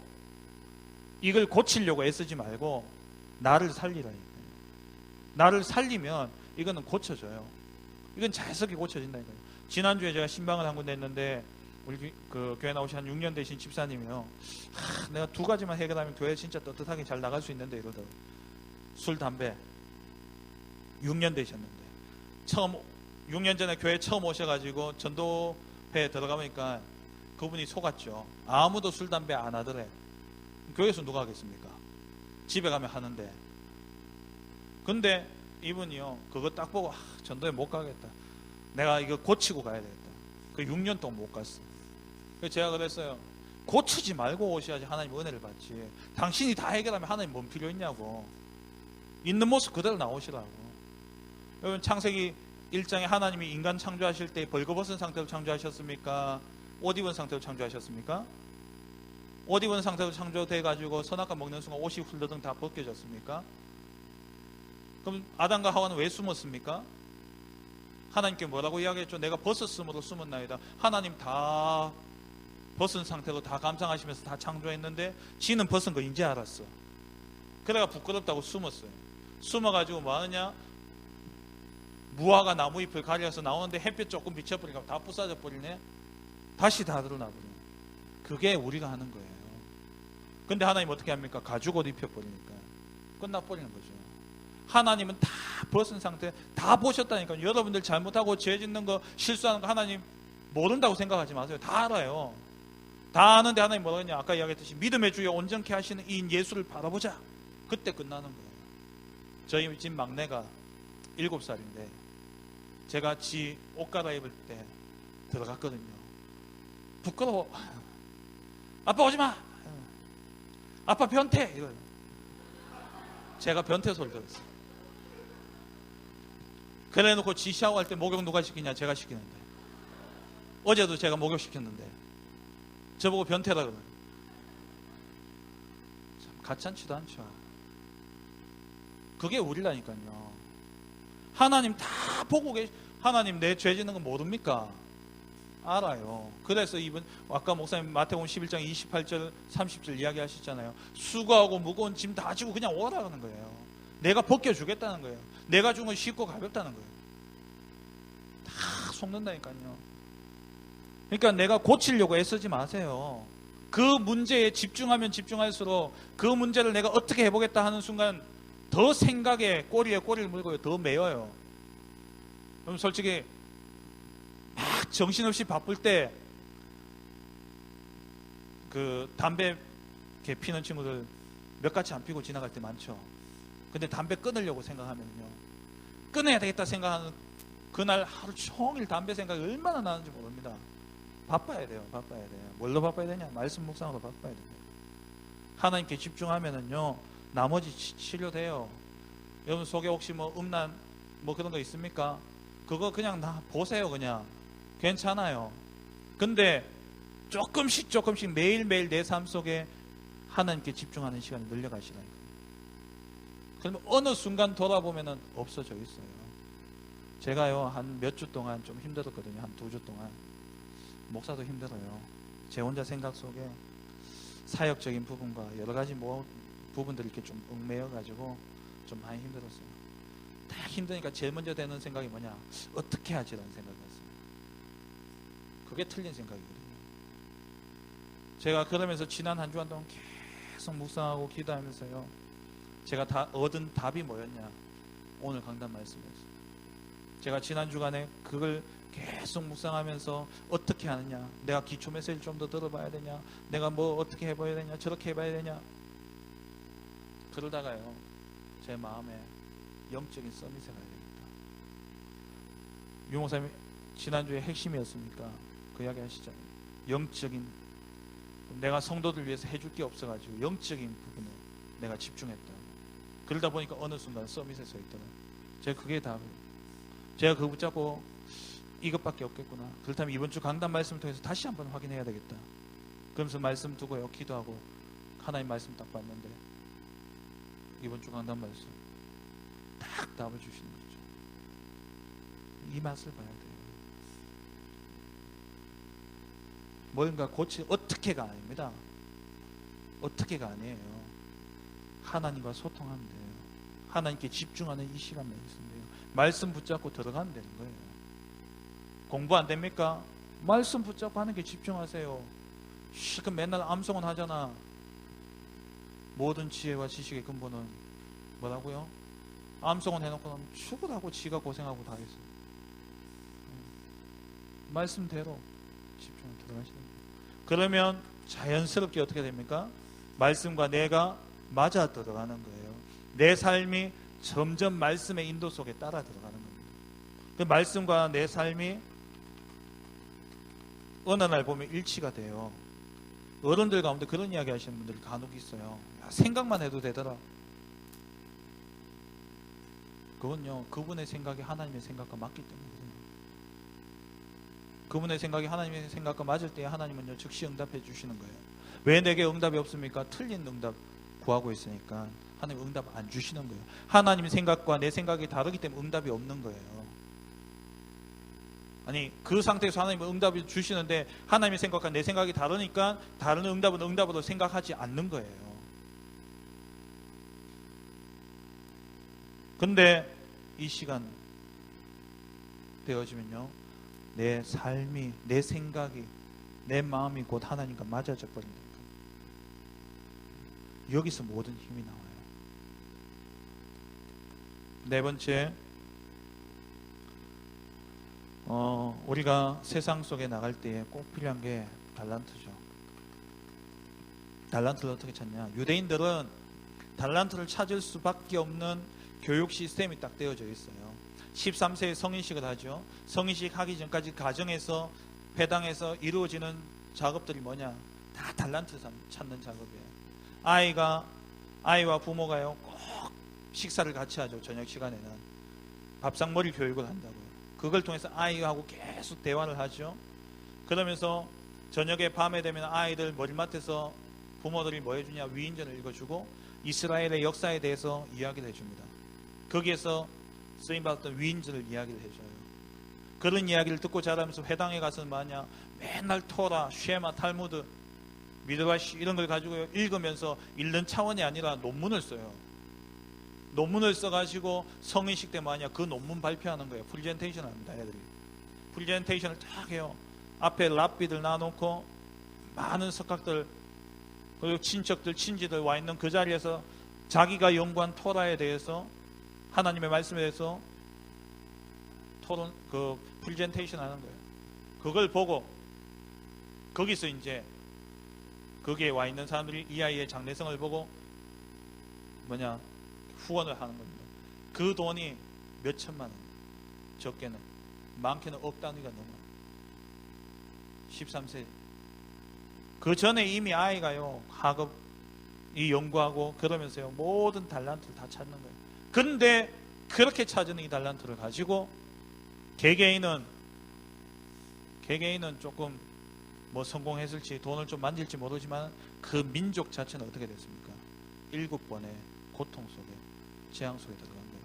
이걸 고치려고 애쓰지 말고 나를 살리라니까요. 나를 살리면 이거는 고쳐져요. 이건 자연스럽게 고쳐진다니까요. 지난주에 제가 신방을 한 군데 했는데 우리 그 교회 나오신 한 6년 되신 집사님이요, 내가 2가지만 해결하면 교회 진짜 떳떳하게 잘 나갈 수 있는데 이러더라고요. 술, 담배. 6년 되셨는데 처음 6년 전에 교회 처음 오셔가지고 전도회에 들어가보니까 그분이 속았죠. 아무도 술, 담배 안 하더래. 교회에서 누가 하겠습니까? 집에 가면 하는데. 근데 이분이요, 그거 딱 보고 전도회 못 가겠다, 내가 이거 고치고 가야 되겠다. 그 6년 동안 못 갔어. 그래서 제가 그랬어요. 고치지 말고 오셔야지 하나님 은혜를 받지. 당신이 다 해결하면 하나님 뭔 필요 있냐고. 있는 모습 그대로 나오시라고. 여러분, 창세기 1장에 하나님이 인간 창조하실 때 벌거벗은 상태로 창조하셨습니까? 옷 입은 상태로 창조하셨습니까? 옷 입은 상태로 창조돼가지고 선악과 먹는 순간 옷이 훌러덩 다 벗겨졌습니까? 그럼 아담과 하와는 왜 숨었습니까? 하나님께 뭐라고 이야기했죠? 내가 벗었으므로 숨었나이다. 하나님 다 벗은 상태로 다 감상하시면서 다 창조했는데 지는 벗은 거 이제 알았어. 그래가 부끄럽다고 숨었어요. 숨어가지고 뭐 하느냐? 무화과 나무 잎을 가려서 나오는데 햇빛 조금 비춰버리니까 다 부서져 버리네. 다시 다 드러나버리네. 그게 우리가 하는 거예요. 근데 하나님 어떻게 합니까? 가죽옷 입혀버리니까 끝나버리는 거죠. 하나님은 다 벗은 상태, 다 보셨다니까요. 여러분들 잘못하고 죄 짓는 거, 실수하는 거 하나님 모른다고 생각하지 마세요. 다 알아요. 다 아는데 하나님 뭐라고 했냐? 아까 이야기했듯이 믿음의 주여 온전케 하시는 이 예수를 바라보자. 그때 끝나는 거예요. 저희 집 막내가 7살인데 제가 지 옷 갈아입을 때 들어갔거든요. 부끄러워. 아빠 오지마. 아빠 변태. 이거예요. 제가 변태 소리 들었어요. 그래 놓고 지 샤워할 때 목욕 누가 시키냐? 제가 시키는데. 어제도 제가 목욕 시켰는데 저보고 변태라 그러는. 참 가짜치도 않죠. 그게 우리라니까요. 하나님 다 보고 하나님 내 죄 짓는 거 모릅니까? 알아요. 그래서 이번 아까 목사님 마태복음 11장 28절 30절 이야기하셨잖아요. 수고하고 무거운 짐 다 지고 그냥 오라는 거예요. 내가 벗겨주겠다는 거예요. 내가 준 건 쉽고 가볍다는 거예요. 다 속는다니까요. 그러니까 내가 고치려고 애쓰지 마세요. 그 문제에 집중하면 집중할수록 그 문제를 내가 어떻게 해보겠다 하는 순간 더 생각에 꼬리에 꼬리를 물고요. 더 매여요. 그럼 솔직히 막 정신없이 바쁠 때 그 담배 이렇게 피는 친구들 몇 가지 안 피고 지나갈 때 많죠. 근데 담배 끊으려고 생각하면요, 끊어야 되겠다 생각하는 그날 하루 종일 담배 생각이 얼마나 나는지 모릅니다. 바빠야 돼요. 바빠야 돼요. 뭘로 바빠야 되냐? 말씀 묵상으로 바빠야 돼요. 하나님께 집중하면은요 나머지 치료돼요. 여러분 속에 혹시 뭐 음란 뭐 그런 거 있습니까? 그거 그냥 보세요. 그냥 괜찮아요. 근데 조금씩 매일매일 내 삶 속에 하나님께 집중하는 시간이 늘려가시라니까요. 그러면 어느 순간 돌아보면은 없어져 있어요. 제가요 한 몇 주 동안 좀 힘들었거든요. 한 2주 동안. 목사도 힘들어요. 제 혼자 생각 속에 사역적인 부분과 여러 가지 부분들이 이렇게 좀 얽매여 가지고 좀 많이 힘들었어요. 다 힘드니까 제일 먼저 되는 생각이 뭐냐? 어떻게 하지라는 생각이었어요. 그게 틀린 생각이거든요. 제가 그러면서 지난 한 주간 동안 계속 묵상하고 기도하면서요, 제가 다 얻은 답이 뭐였냐? 오늘 강단 말씀이었어요. 제가 지난 주간에 그걸 계속 묵상하면서 어떻게 하느냐? 내가 기초 메시지를 좀 더 들어봐야 되냐? 내가 뭐 어떻게 해봐야 되냐? 저렇게 해봐야 되냐? 그러다가요 제 마음에 영적인 서밋에 가야 되겠다. 유목사님이 지난주에 핵심이었습니까? 그 이야기 하시잖아요. 영적인, 내가 성도들 위해서 해줄 게 없어가지고 영적인 부분에 내가 집중했다. 그러다 보니까 어느 순간 서밋에 서 있더라고요. 제가 그게 답이에요. 제가 그거 붙잡고 이것밖에 없겠구나. 그렇다면 이번 주 강단 말씀을 통해서 다시 한번 확인해야 되겠다. 그러면서 말씀 두고요 기도하고 하나님 말씀 딱 봤는데 이번 주 강단 말씀 딱 답을 주시는 거죠. 이 맛을 봐야 돼요. 뭔가 어떻게가 아닙니다. 어떻게가 아니에요. 하나님과 소통하면 돼요. 하나님께 집중하는 이 시간만 있으면 돼요. 말씀 붙잡고 들어가면 되는 거예요. 공부 안 됩니까? 말씀 붙잡고 하는 게 집중하세요. 그럼 맨날 암송은 하잖아. 모든 지혜와 지식의 근본은 뭐라고요? 암송은 해놓고 나면 죽으라고 지가 고생하고 다 했어요. 말씀대로 집중을 들어가시는 거예요. 그러면 자연스럽게 어떻게 됩니까? 말씀과 내가 맞아 들어가는 거예요. 내 삶이 점점 말씀의 인도 속에 따라 들어가는 겁니다. 그 말씀과 내 삶이 어느 날 보면 일치가 돼요. 어른들 가운데 그런 이야기 하시는 분들이 간혹 있어요. 야, 생각만 해도 되더라. 그건요 그분의 생각이 하나님의 생각과 맞기 때문이에요. 그분의 생각이 하나님의 생각과 맞을 때 하나님은요 즉시 응답해 주시는 거예요. 왜 내게 응답이 없습니까? 틀린 응답 구하고 있으니까 하나님 응답 안 주시는 거예요. 하나님의 생각과 내 생각이 다르기 때문에 응답이 없는 거예요. 아니 그 상태에서 하나님은 응답을 주시는데 하나님의 생각과 내 생각이 다르니까 다른 응답은 응답으로 생각하지 않는 거예요. 근데 이 시간 되어지면요 내 삶이, 내 생각이, 내 마음이 곧 하나님과 맞아져 버린다. 여기서 모든 힘이 나와요. 네 번째, 우리가 세상 속에 나갈 때에 꼭 필요한 게 달란트죠. 달란트를 어떻게 찾냐? 유대인들은 달란트를 찾을 수밖에 없는 교육 시스템이 딱 되어져 있어요. 13세에 성인식을 하죠. 성인식 하기 전까지 가정에서 회당에서 이루어지는 작업들이 뭐냐? 다 달란트 찾는 작업이에요. 아이와 부모가요 꼭 식사를 같이 하죠. 저녁 시간에는 밥상머리 교육을 한다고요. 그걸 통해서 아이하고 계속 대화를 하죠. 그러면서 저녁에 밤에 되면 아이들 머리맡에서 부모들이 뭐 해주냐? 위인전을 읽어주고 이스라엘의 역사에 대해서 이야기를 해줍니다. 거기에서 쓰임받았던 위인전을 이야기를 해줘요. 그런 이야기를 듣고 자라면서 회당에 가서는 뭐하냐? 맨날 토라, 쉐마, 탈무드, 미드라시 이런 걸 가지고 읽으면서 읽는 차원이 아니라 논문을 써요. 논문을 써가지고 성인식 때 뭐하냐? 그 논문 발표하는 거예요. 프리젠테이션 합니다. 애들이 프리젠테이션을 딱 해요. 앞에 랍비들 놔놓고 많은 석학들 그리고 친척들 친지들 와 있는 그 자리에서 자기가 연구한 토라에 대해서 하나님의 말씀에 대해서 토론 프리젠테이션 하는 거예요. 그걸 보고 거기서 이제 거기에 와 있는 사람들이 이 아이의 장래성을 보고 후원을 하는 겁니다. 그 돈이 몇 천만 원, 적게는 많게는 억 단위가 넘어요. 13세. 그 전에 이미 아이가요 학업 이 연구하고 그러면서요 모든 달란트를 다 찾는 거예요. 근데 그렇게 찾은 이 달란트를 가지고 개개인은 조금 성공했을지 돈을 좀 만질지 모르지만 그 민족 자체는 어떻게 됐습니까? 7번의 고통 속에 재앙 속에 들어간 거예요.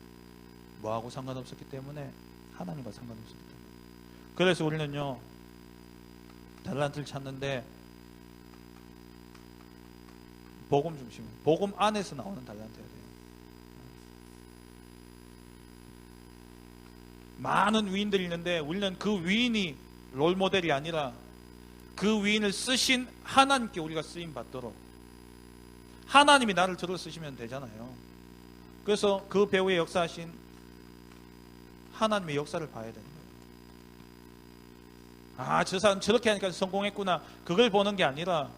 뭐하고 상관없었기 때문에? 하나님과 상관없었기 때문에. 그래서 우리는요 달란트를 찾는데 복음 중심, 복음 안에서 나오는 달란트여야 돼요. 많은 위인들이 있는데 우리는 그 위인이 롤모델이 아니라 그 위인을 쓰신 하나님께 우리가 쓰임 받도록 하나님이 나를 들어 쓰시면 되잖아요. 그래서 그 배우의 역사하신 하나님의 역사를 봐야 되는 거예요. 저 사람 저렇게 하니까 성공했구나. 그걸 보는 게 아니라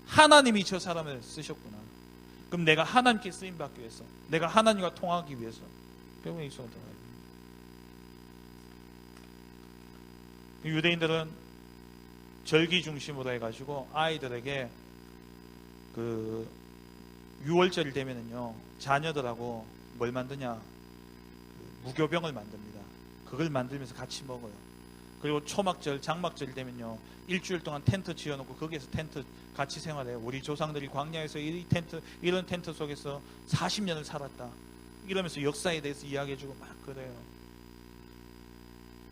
하나님이 저 사람을 쓰셨구나. 그럼 내가 하나님께 쓰임 받기 위해서, 내가 하나님과 통하기 위해서 배우의 역사가 들어가야 돼요. 유대인들은 절기 중심으로 해가지고 아이들에게 그 6월절이 되면은요 자녀들하고 뭘 만드냐? 무교병을 만듭니다. 그걸 만들면서 같이 먹어요. 그리고 초막절, 장막절이 되면요 일주일 동안 텐트 지어놓고 거기에서 텐트 같이 생활해요. 우리 조상들이 광야에서 이런 텐트 속에서 40년을 살았다 이러면서 역사에 대해서 이야기해주고 막 그래요.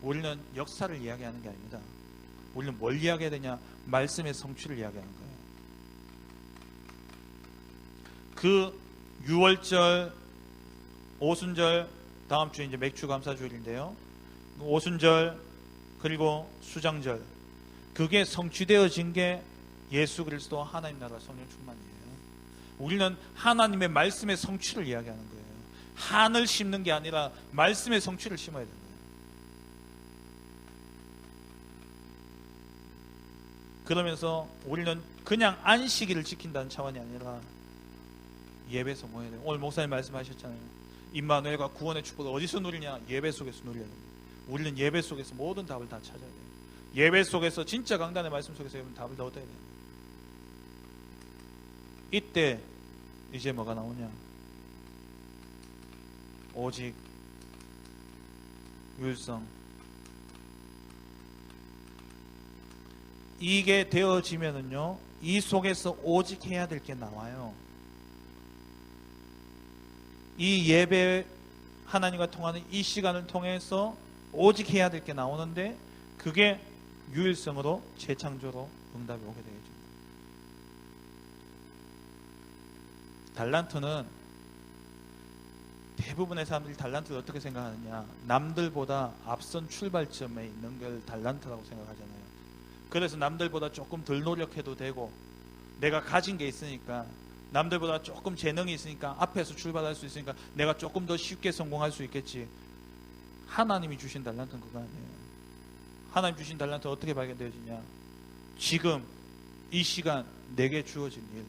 우리는 역사를 이야기하는 게 아닙니다. 우리는 뭘 이야기해야 되냐? 말씀의 성취를 이야기하는 거예요. 그 6월절, 오순절, 다음 주에 이제 맥주감사주일인데요. 오순절 그리고 수장절, 그게 성취되어진 게 예수 그리스도 하나님 나라 성령 충만이에요. 우리는 하나님의 말씀의 성취를 이야기하는 거예요. 한을 심는 게 아니라 말씀의 성취를 심어야 되는 거예요. 그러면서 우리는 그냥 안식일을 지킨다는 차원이 아니라 예배에서 뭐 해야 돼요? 오늘 목사님 말씀하셨잖아요. 임마누엘과 구원의 축복을 어디서 누리냐? 예배 속에서 누려야 됩니다. 우리는 예배 속에서 모든 답을 다 찾아야 돼요. 예배 속에서 진짜 강단의 말씀 속에서 여러분 답을 다 얻어야 돼요. 이때 이제 뭐가 나오냐? 오직 율성. 이게 되어지면은요 이 속에서 오직 해야 될 게 나와요. 이 예배 하나님과 통하는 이 시간을 통해서 오직 해야 될 게 나오는데 그게 유일성으로 재창조로 응답이 오게 되겠죠. 달란트는 대부분의 사람들이 달란트를 어떻게 생각하느냐? 남들보다 앞선 출발점에 있는 걸 달란트라고 생각하잖아요. 그래서 남들보다 조금 덜 노력해도 되고 내가 가진 게 있으니까 남들보다 조금 재능이 있으니까 앞에서 출발할 수 있으니까 내가 조금 더 쉽게 성공할 수 있겠지. 하나님이 주신 달란트는 그거 아니에요. 하나님 주신 달란트 어떻게 발견되어지냐? 지금 이 시간 내게 주어진 일,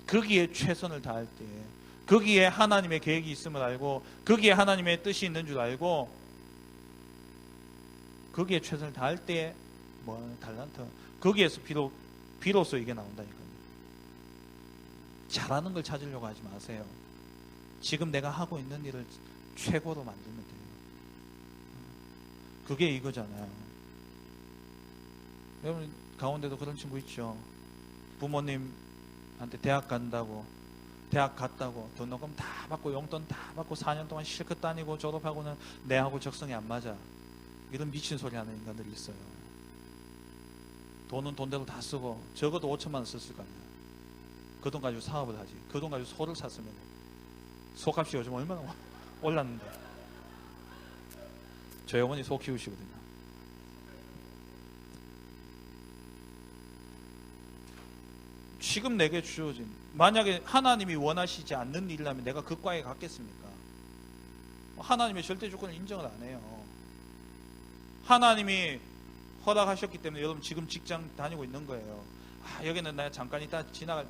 거기에 최선을 다할 때에, 거기에 하나님의 계획이 있음을 알고, 거기에 하나님의 뜻이 있는 줄 알고, 거기에 최선을 다할 때에 뭐 달란트, 거기에서 비로소 이게 나온다니까요. 잘하는 걸 찾으려고 하지 마세요. 지금 내가 하고 있는 일을 최고로 만들면 돼요. 그게 이거잖아요. 여러분 가운데도 그런 친구 있죠. 부모님한테 대학 간다고, 대학 갔다고 돈 넣고 다 받고 용돈 다 받고 4년 동안 실컷 다니고 졸업하고는 내하고 적성이 안 맞아. 이런 미친 소리 하는 인간들이 있어요. 돈은 돈대로 다 쓰고 적어도 5천만 원 썼을 거 아니야. 그 돈 가지고 사업을 하지. 그 돈 가지고 소를 샀으면, 소값이 요즘 얼마나 올랐는데. 저희 어머니 소 키우시거든요. 지금 내게 주어진, 만약에 하나님이 원하시지 않는 일이라면 내가 그 과에 갔겠습니까? 하나님의 절대 조건을 인정을 안 해요. 하나님이 허락하셨기 때문에 여러분 지금 직장 다니고 있는 거예요. 여기는 나 잠깐 있다 지나갈,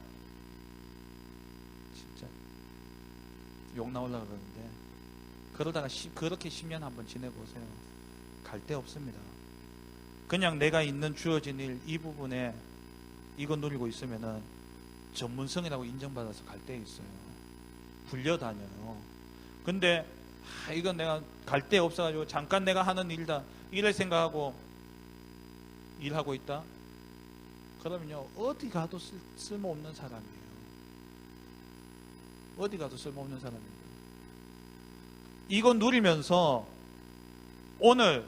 진짜 욕 나오려고 그러는데, 그러다가 그렇게 10년 한번 지내고 오세요. 갈 데 없습니다. 그냥 내가 있는 주어진 일, 이 부분에 이거 누리고 있으면은 전문성이라고 인정받아서 갈 데 있어요. 불려다녀요. 근데 이건 내가 갈 데 없어가지고 잠깐 내가 하는 일이다, 이럴 생각하고 일하고 있다? 그러면요 어디 가도 쓸모없는 사람이에요. 어디 가도 쓸모없는 사람이에요. 이거 누리면서 오늘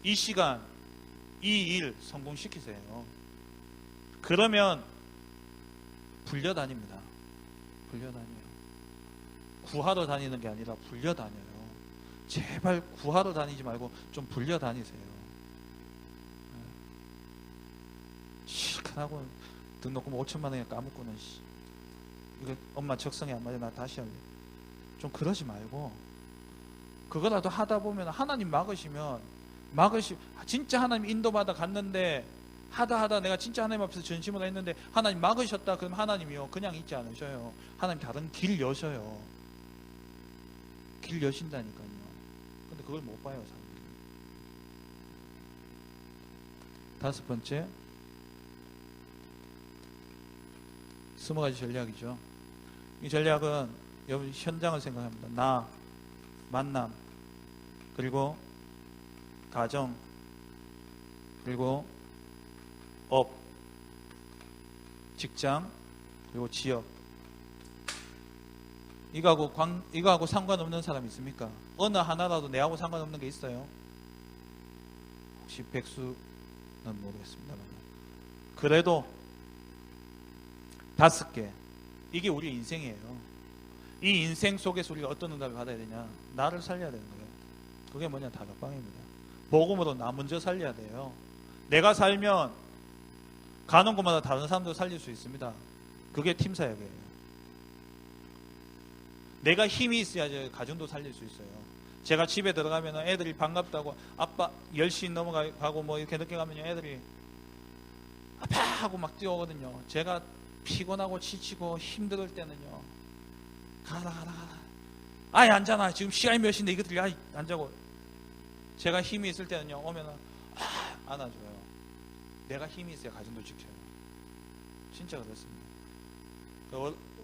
이 시간 이 일 성공시키세요. 그러면 불려다닙니다. 불려다녀요. 구하러 다니는 게 아니라 불려다녀요. 제발 구하러 다니지 말고 좀 불려다니세요. 실컷 하고 등록금 5천만 원에 까먹고는 이거 엄마 적성에 안 맞아 나 다시 할래. 좀 그러지 말고 그거라도 하다 보면 하나님 진짜 하나님 인도받아 갔는데 하다 내가 진짜 하나님 앞에서 전심으로 했는데 하나님 막으셨다. 그럼 하나님이요 그냥 있지 않으셔요. 하나님 다른 길 여셔요. 길 여신다니까요. 근데 그걸 못 봐요 사람들이. 다섯 번째, 20가지 전략이죠. 이 전략은 여러분 현장을 생각합니다. 나, 만남, 그리고 가정, 그리고 업, 직장, 그리고 지역. 이거하고 상관없는 사람 있습니까? 어느 하나라도 내하고 상관없는 게 있어요? 혹시 백수는 모르겠습니다만 그래도 5개, 이게 우리 인생이에요. 이 인생 속에서 우리가 어떤 응답을 받아야 되냐? 나를 살려야 되는 거예요. 그게 뭐냐? 다락방입니다. 복음으로 나 먼저 살려야 돼요. 내가 살면 가는 곳마다 다른 사람도 살릴 수 있습니다. 그게 팀 사역이에요. 내가 힘이 있어야지 가정도 살릴 수 있어요. 제가 집에 들어가면 애들이 반갑다고, 아빠 10시 넘어가고 뭐 이렇게 늦게 가면 애들이 아파 하고 막 뛰어오거든요. 제가 피곤하고 지치고 힘들 때는요, 가라 아이 앉아나 지금 시간이 몇 시인데 이것들이 아이 앉자고. 제가 힘이 있을 때는요 오면은 안아줘요. 내가 힘이 있어야 가정도 지켜요. 진짜 그렇습니다.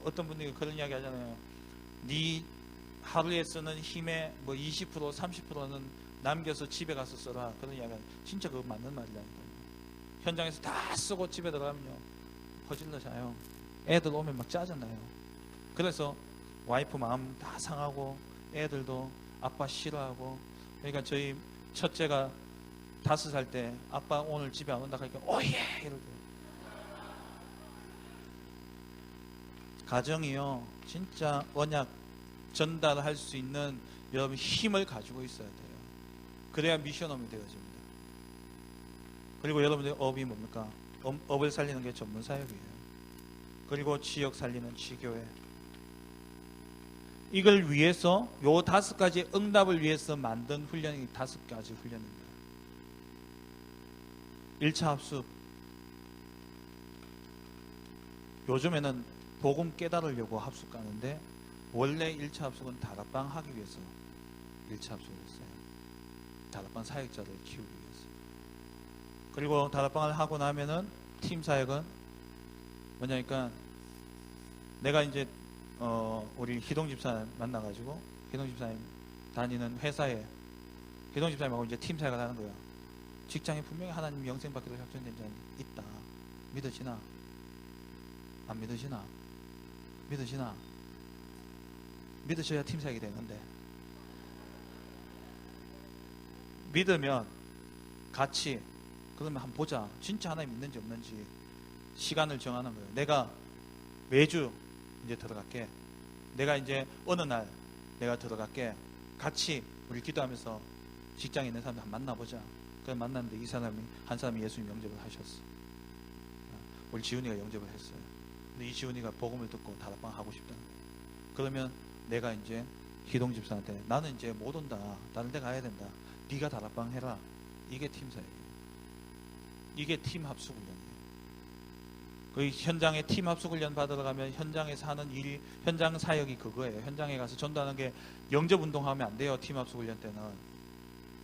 어떤 분들이 그런 이야기 하잖아요. 네 하루에 쓰는 힘의 뭐 20% 30%는 남겨서 집에 가서 써라. 그런 이야기가 진짜 그거 맞는 말이라니까요. 현장에서 다 쓰고 집에 들어가면요 퍼질러 자요. 애들 오면 막 짜증나요. 그래서 와이프 마음 다 상하고 애들도 아빠 싫어하고. 그러니까 저희 첫째가 5살 때 아빠 오늘 집에 안 온다 하니까 오예 이러고. 가정이요 진짜 언약 전달할 수 있는 여러분 힘을 가지고 있어야 돼요. 그래야 미션홈이 되어집니다. 그리고 여러분들 업이 뭡니까? 업을 살리는 게 전문 사역이에요. 그리고 지역 살리는 지교회. 이걸 위해서 요 5가지 응답을 위해서 만든 훈련이 5가지 훈련입니다. 1차 합숙 요즘에는 복음 깨달으려고 합숙 가는데 원래 1차 합숙은 다락방 하기 위해서 1차 합숙을 했어요. 다락방 사역자를 키우기 위해서. 그리고 다락방을 하고 나면은 팀 사역은 뭐냐니까 내가 이제 우리 희동 집사님 만나가지고 희동 집사님 다니는 회사에 희동 집사님하고 이제 팀 사역을 하는 거야. 직장에 분명히 하나님 영생 받기로 작정된 자는 있다. 믿어지나? 안 믿어지나? 믿어지나? 믿으셔야 팀 사역이 되는데, 믿으면 같이 그러면 한번 보자. 진짜 하나님 있는지 없는지 시간을 정하는 거예요. 내가 매주 이제 들어갈게. 내가 이제 어느 날 내가 들어갈게. 같이 우리 기도하면서 직장에 있는 사람들 한번 만나보자. 그래서 만났는데 이 사람이 한 사람이 예수님 영접을 하셨어. 우리 지훈이가 영접을 했어요. 근데 이 지훈이가 복음을 듣고 다락방 하고 싶다. 그러면 내가 이제 희동 집사한테 나는 이제 못 온다. 다른 데 가야 된다. 네가 다락방 해라. 이게 팀 사역이에요. 이게 팀 합숙 훈련이에요. 그 현장에 팀 합숙 훈련 받으러 가면 현장에서 하는 일, 현장 사역이 그거예요. 현장에 가서 전도하는 게 영접 운동하면 안 돼요. 팀 합숙 훈련 때는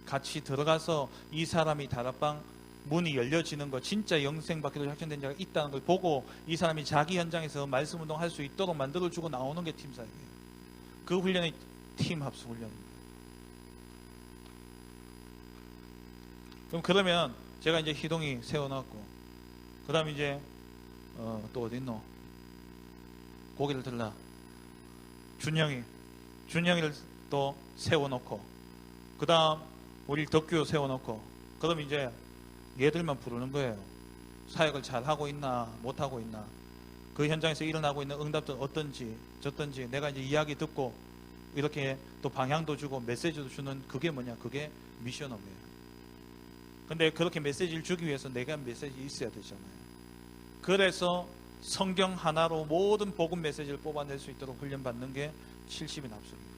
같이 들어가서 이 사람이 다락방 문이 열려지는 거, 진짜 영생 받기로 작정된 자가 있다는 걸 보고 이 사람이 자기 현장에서 말씀 운동할 수 있도록 만들어주고 나오는 게 팀 사역이에요. 그 훈련이 팀 합숙 훈련입니다. 그러면 제가 이제 희동이 세워놨고, 그 다음에 이제 또 어디 있노? 고개를 들라. 준영이를 또 세워놓고, 그 다음 우리 덕규 세워놓고, 그럼 이제 얘들만 부르는 거예요. 사역을 잘 하고 있나 못하고 있나, 그 현장에서 일어나고 있는 응답들 어떤지 저떤지 내가 이제 이야기 듣고 이렇게 또 방향도 주고 메시지도 주는, 그게 뭐냐, 그게 미션업이에요. 근데 그렇게 메시지를 주기 위해서 내가 메시지 있어야 되잖아요. 그래서 성경 하나로 모든 복음 메시지를 뽑아낼 수 있도록 훈련받는 게 70인 합숙이에요.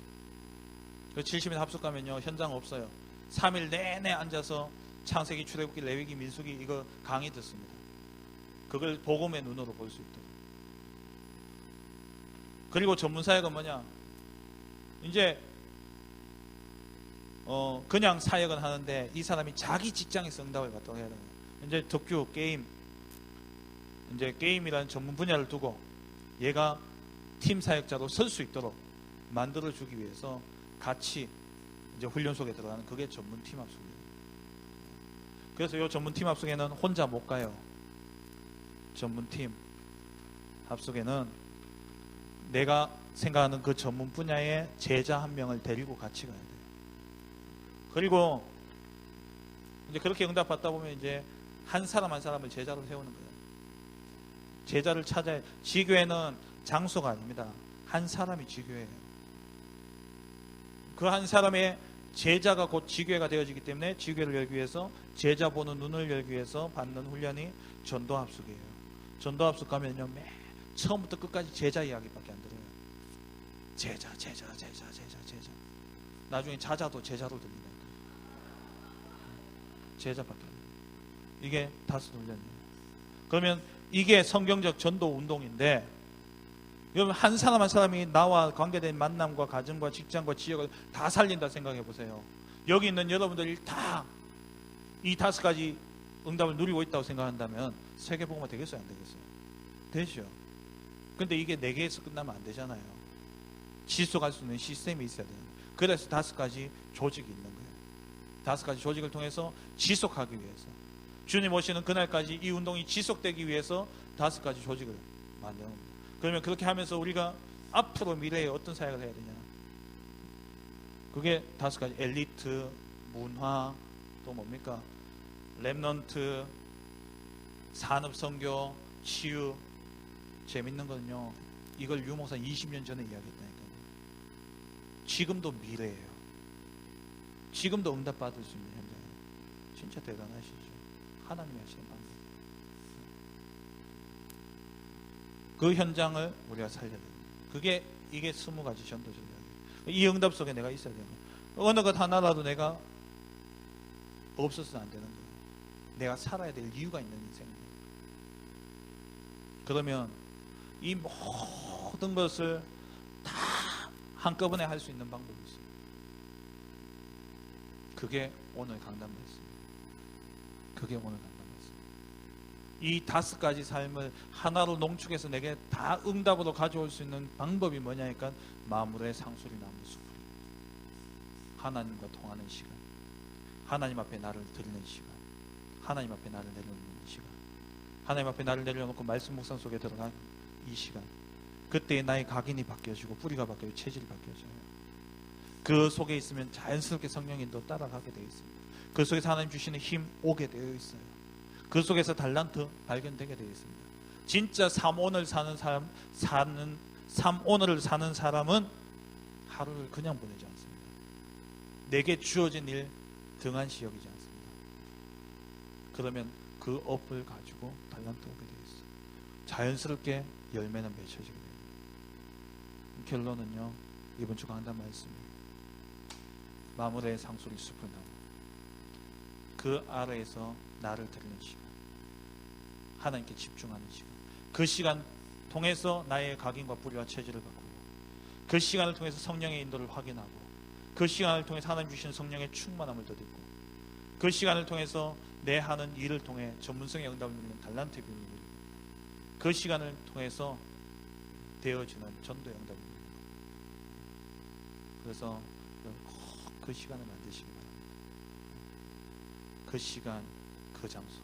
그 70인 합숙 가면요, 현장 없어요. 3일 내내 앉아서 창세기, 출애굽기, 레위기, 민수기 이거 강의 듣습니다. 그걸 복음의 눈으로 볼 수 있도록. 그리고 전문사역은 뭐냐, 이제 그냥 사역은 하는데 이 사람이 자기 직장에서 응답을 받도록 해야 돼요. 이제 덕규 게임이라는 전문 분야를 두고 얘가 팀 사역자로 설 수 있도록 만들어 주기 위해서 같이 이제 훈련 속에 들어가는, 그게 전문 팀 합숙이에요. 그래서 이 전문 팀 합숙에는 혼자 못 가요. 전문 팀 합숙에는 내가 생각하는 그 전문 분야의 제자 한 명을 데리고 같이 가야 돼요. 그리고 이제 그렇게 응답받다 보면 이제 한 사람 한 사람을 제자로 세우는 거예요. 제자를 찾아야, 지교회는 장소가 아닙니다. 한 사람이 지교회예요. 그 한 사람의 제자가 곧 지교회가 되어지기 때문에 지교회를 열기 위해서 제자 보는 눈을 열기 위해서 받는 훈련이 전도합숙이에요. 전도합숙 가면요, 맨 처음부터 끝까지 제자 이야기밖에 안 들어요. 제자. 나중에 자자도 제자로 들린다. 제자밖에 안 돼요. 이게 다섯 훈련이에요. 그러면 이게 성경적 전도 운동인데, 여러분 한 사람 한 사람이 나와 관계된 만남과 가정과 직장과 지역을 다 살린다 생각해 보세요. 여기 있는 여러분들이 다 이 다섯 가지 응답을 누리고 있다고 생각한다면 세계복음화 되겠어요, 안 되겠어요? 되죠. 근데 이게 네 개에서 끝나면 안 되잖아요. 지속할 수 있는 시스템이 있어야 돼요. 그래서 다섯 가지 조직이 있는 거예요. 다섯 가지 조직을 통해서 지속하기 위해서, 주님 오시는 그날까지 이 운동이 지속되기 위해서 다섯 가지 조직을 만드는 겁니다. 그러면 그렇게 하면서 우리가 앞으로 미래에 어떤 사역을 해야 되냐, 그게 다섯 가지. 엘리트, 문화, 또 뭡니까, 렘넌트, 산업선교, 치유. 재밌는 건요, 이걸 유목사 20년 전에 이야기했다니까요. 지금도 미래예요. 지금도 응답받을 수 있는 현장이에요. 진짜 대단하시죠. 하나님이 하시는 방법. 그 현장을 우리가 살려야 돼요. 이게 20가지 전도 전략이에요. 이 응답 속에 내가 있어야 되는 거예요. 어느 것 하나라도 내가 없어서는 안 되는 거예요. 내가 살아야 될 이유가 있는 인생이에요. 그러면 이 모든 것을 다 한꺼번에 할 수 있는 방법이 있습니다. 그게 오늘 강단 말씀입니다. 그게 오늘 강단 말씀입니다. 이 5가지 삶을 하나로 농축해서 내게 다 응답으로 가져올 수 있는 방법이 뭐냐니까 마물의 상수리 나무 숲입니다. 하나님과 통하는 시간, 하나님 앞에 나를 드리는 시간, 하나님 앞에 나를 내려놓는 시간, 하나님 앞에 나를 내려놓고 말씀 묵상 속에 들어간 이 시간, 그때 나의 각인이 바뀌어지고 뿌리가 바뀌어지고 체질이 바뀌어져요. 그 속에 있으면 자연스럽게 성령인도 따라가게 되어 있습니다. 그 속에서 하나님 주시는 힘 오게 되어 있어요. 그 속에서 달란트 발견되게 되어 있습니다. 진짜 삶오늘을 사는 사람은 하루를 그냥 보내지 않습니다. 내게 주어진 일 등한시 여기지 않습니다. 그러면 그 업을 가지고 달란트 오게 되어 있어요. 자연스럽게 열매는 맺혀지게 됩니다. 결론은요, 이번 주 강단 말씀이에요. 마물의 상수리 숲을 나무, 그 아래에서 나를 드리는 시간, 하나님께 집중하는 시간, 그 시간 통해서 나의 각인과 뿌리와 체질을 바꾸고, 그 시간을 통해서 성령의 인도를 확인하고, 그 시간을 통해서 하나님 주시는 성령의 충만함을 덧입고, 그 시간을 통해서 내 하는 일을 통해 전문성의 응답을 누리는 달란트의 비밀을 누리고, 그 시간을 통해서 되어지는 전도의 응답을 누리고, 그래서 그 시간을 만드시기 바랍니다. 그 시간, 그 장소,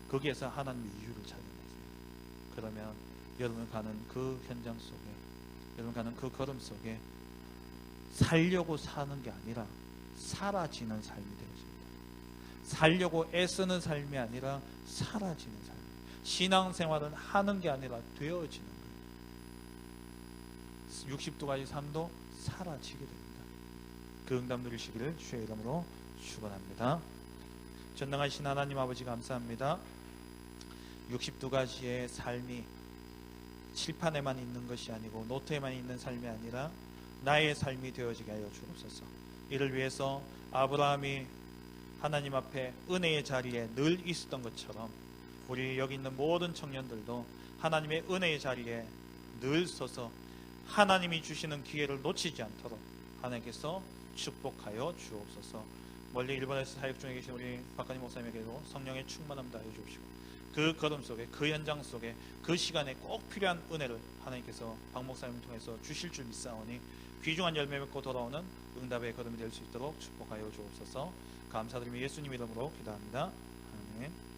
거기에서 하나님의 이유를 찾아내세요. 그러면 여러분 가는 그 현장 속에, 여러분 가는 그 걸음 속에 살려고 사는 게 아니라 사라지는 삶이 되어집니다. 살려고 애쓰는 삶이 아니라 사라지는 삶. 신앙생활은 하는 게 아니라 되어지는 거예요. 60도까지 삶도 사라지게 됩니다. 그 응답 누리시기를 주의 이름으로 축원합니다. 전능하신 하나님 아버지 감사합니다. 60두가지의 삶이 칠판에만 있는 것이 아니고 노트에만 있는 삶이 아니라 나의 삶이 되어지게 하여 주옵소서. 이를 위해서 아브라함이 하나님 앞에 은혜의 자리에 늘 있었던 것처럼 우리 여기 있는 모든 청년들도 하나님의 은혜의 자리에 늘 서서 하나님이 주시는 기회를 놓치지 않도록 하나님께서 축복하여 주옵소서. 멀리 일본에서 사역 중에 계신 우리 박관희 목사님에게도 성령의 충만함 다해 주옵시고, 그 걸음 속에, 그 현장 속에, 그 시간에 꼭 필요한 은혜를 하나님께서 박 목사님을 통해서 주실 줄 믿사오니 귀중한 열매 맺고 돌아오는 응답의 걸음이 될 수 있도록 축복하여 주옵소서. 감사드리며 예수님 이름으로 기도합니다. 아멘.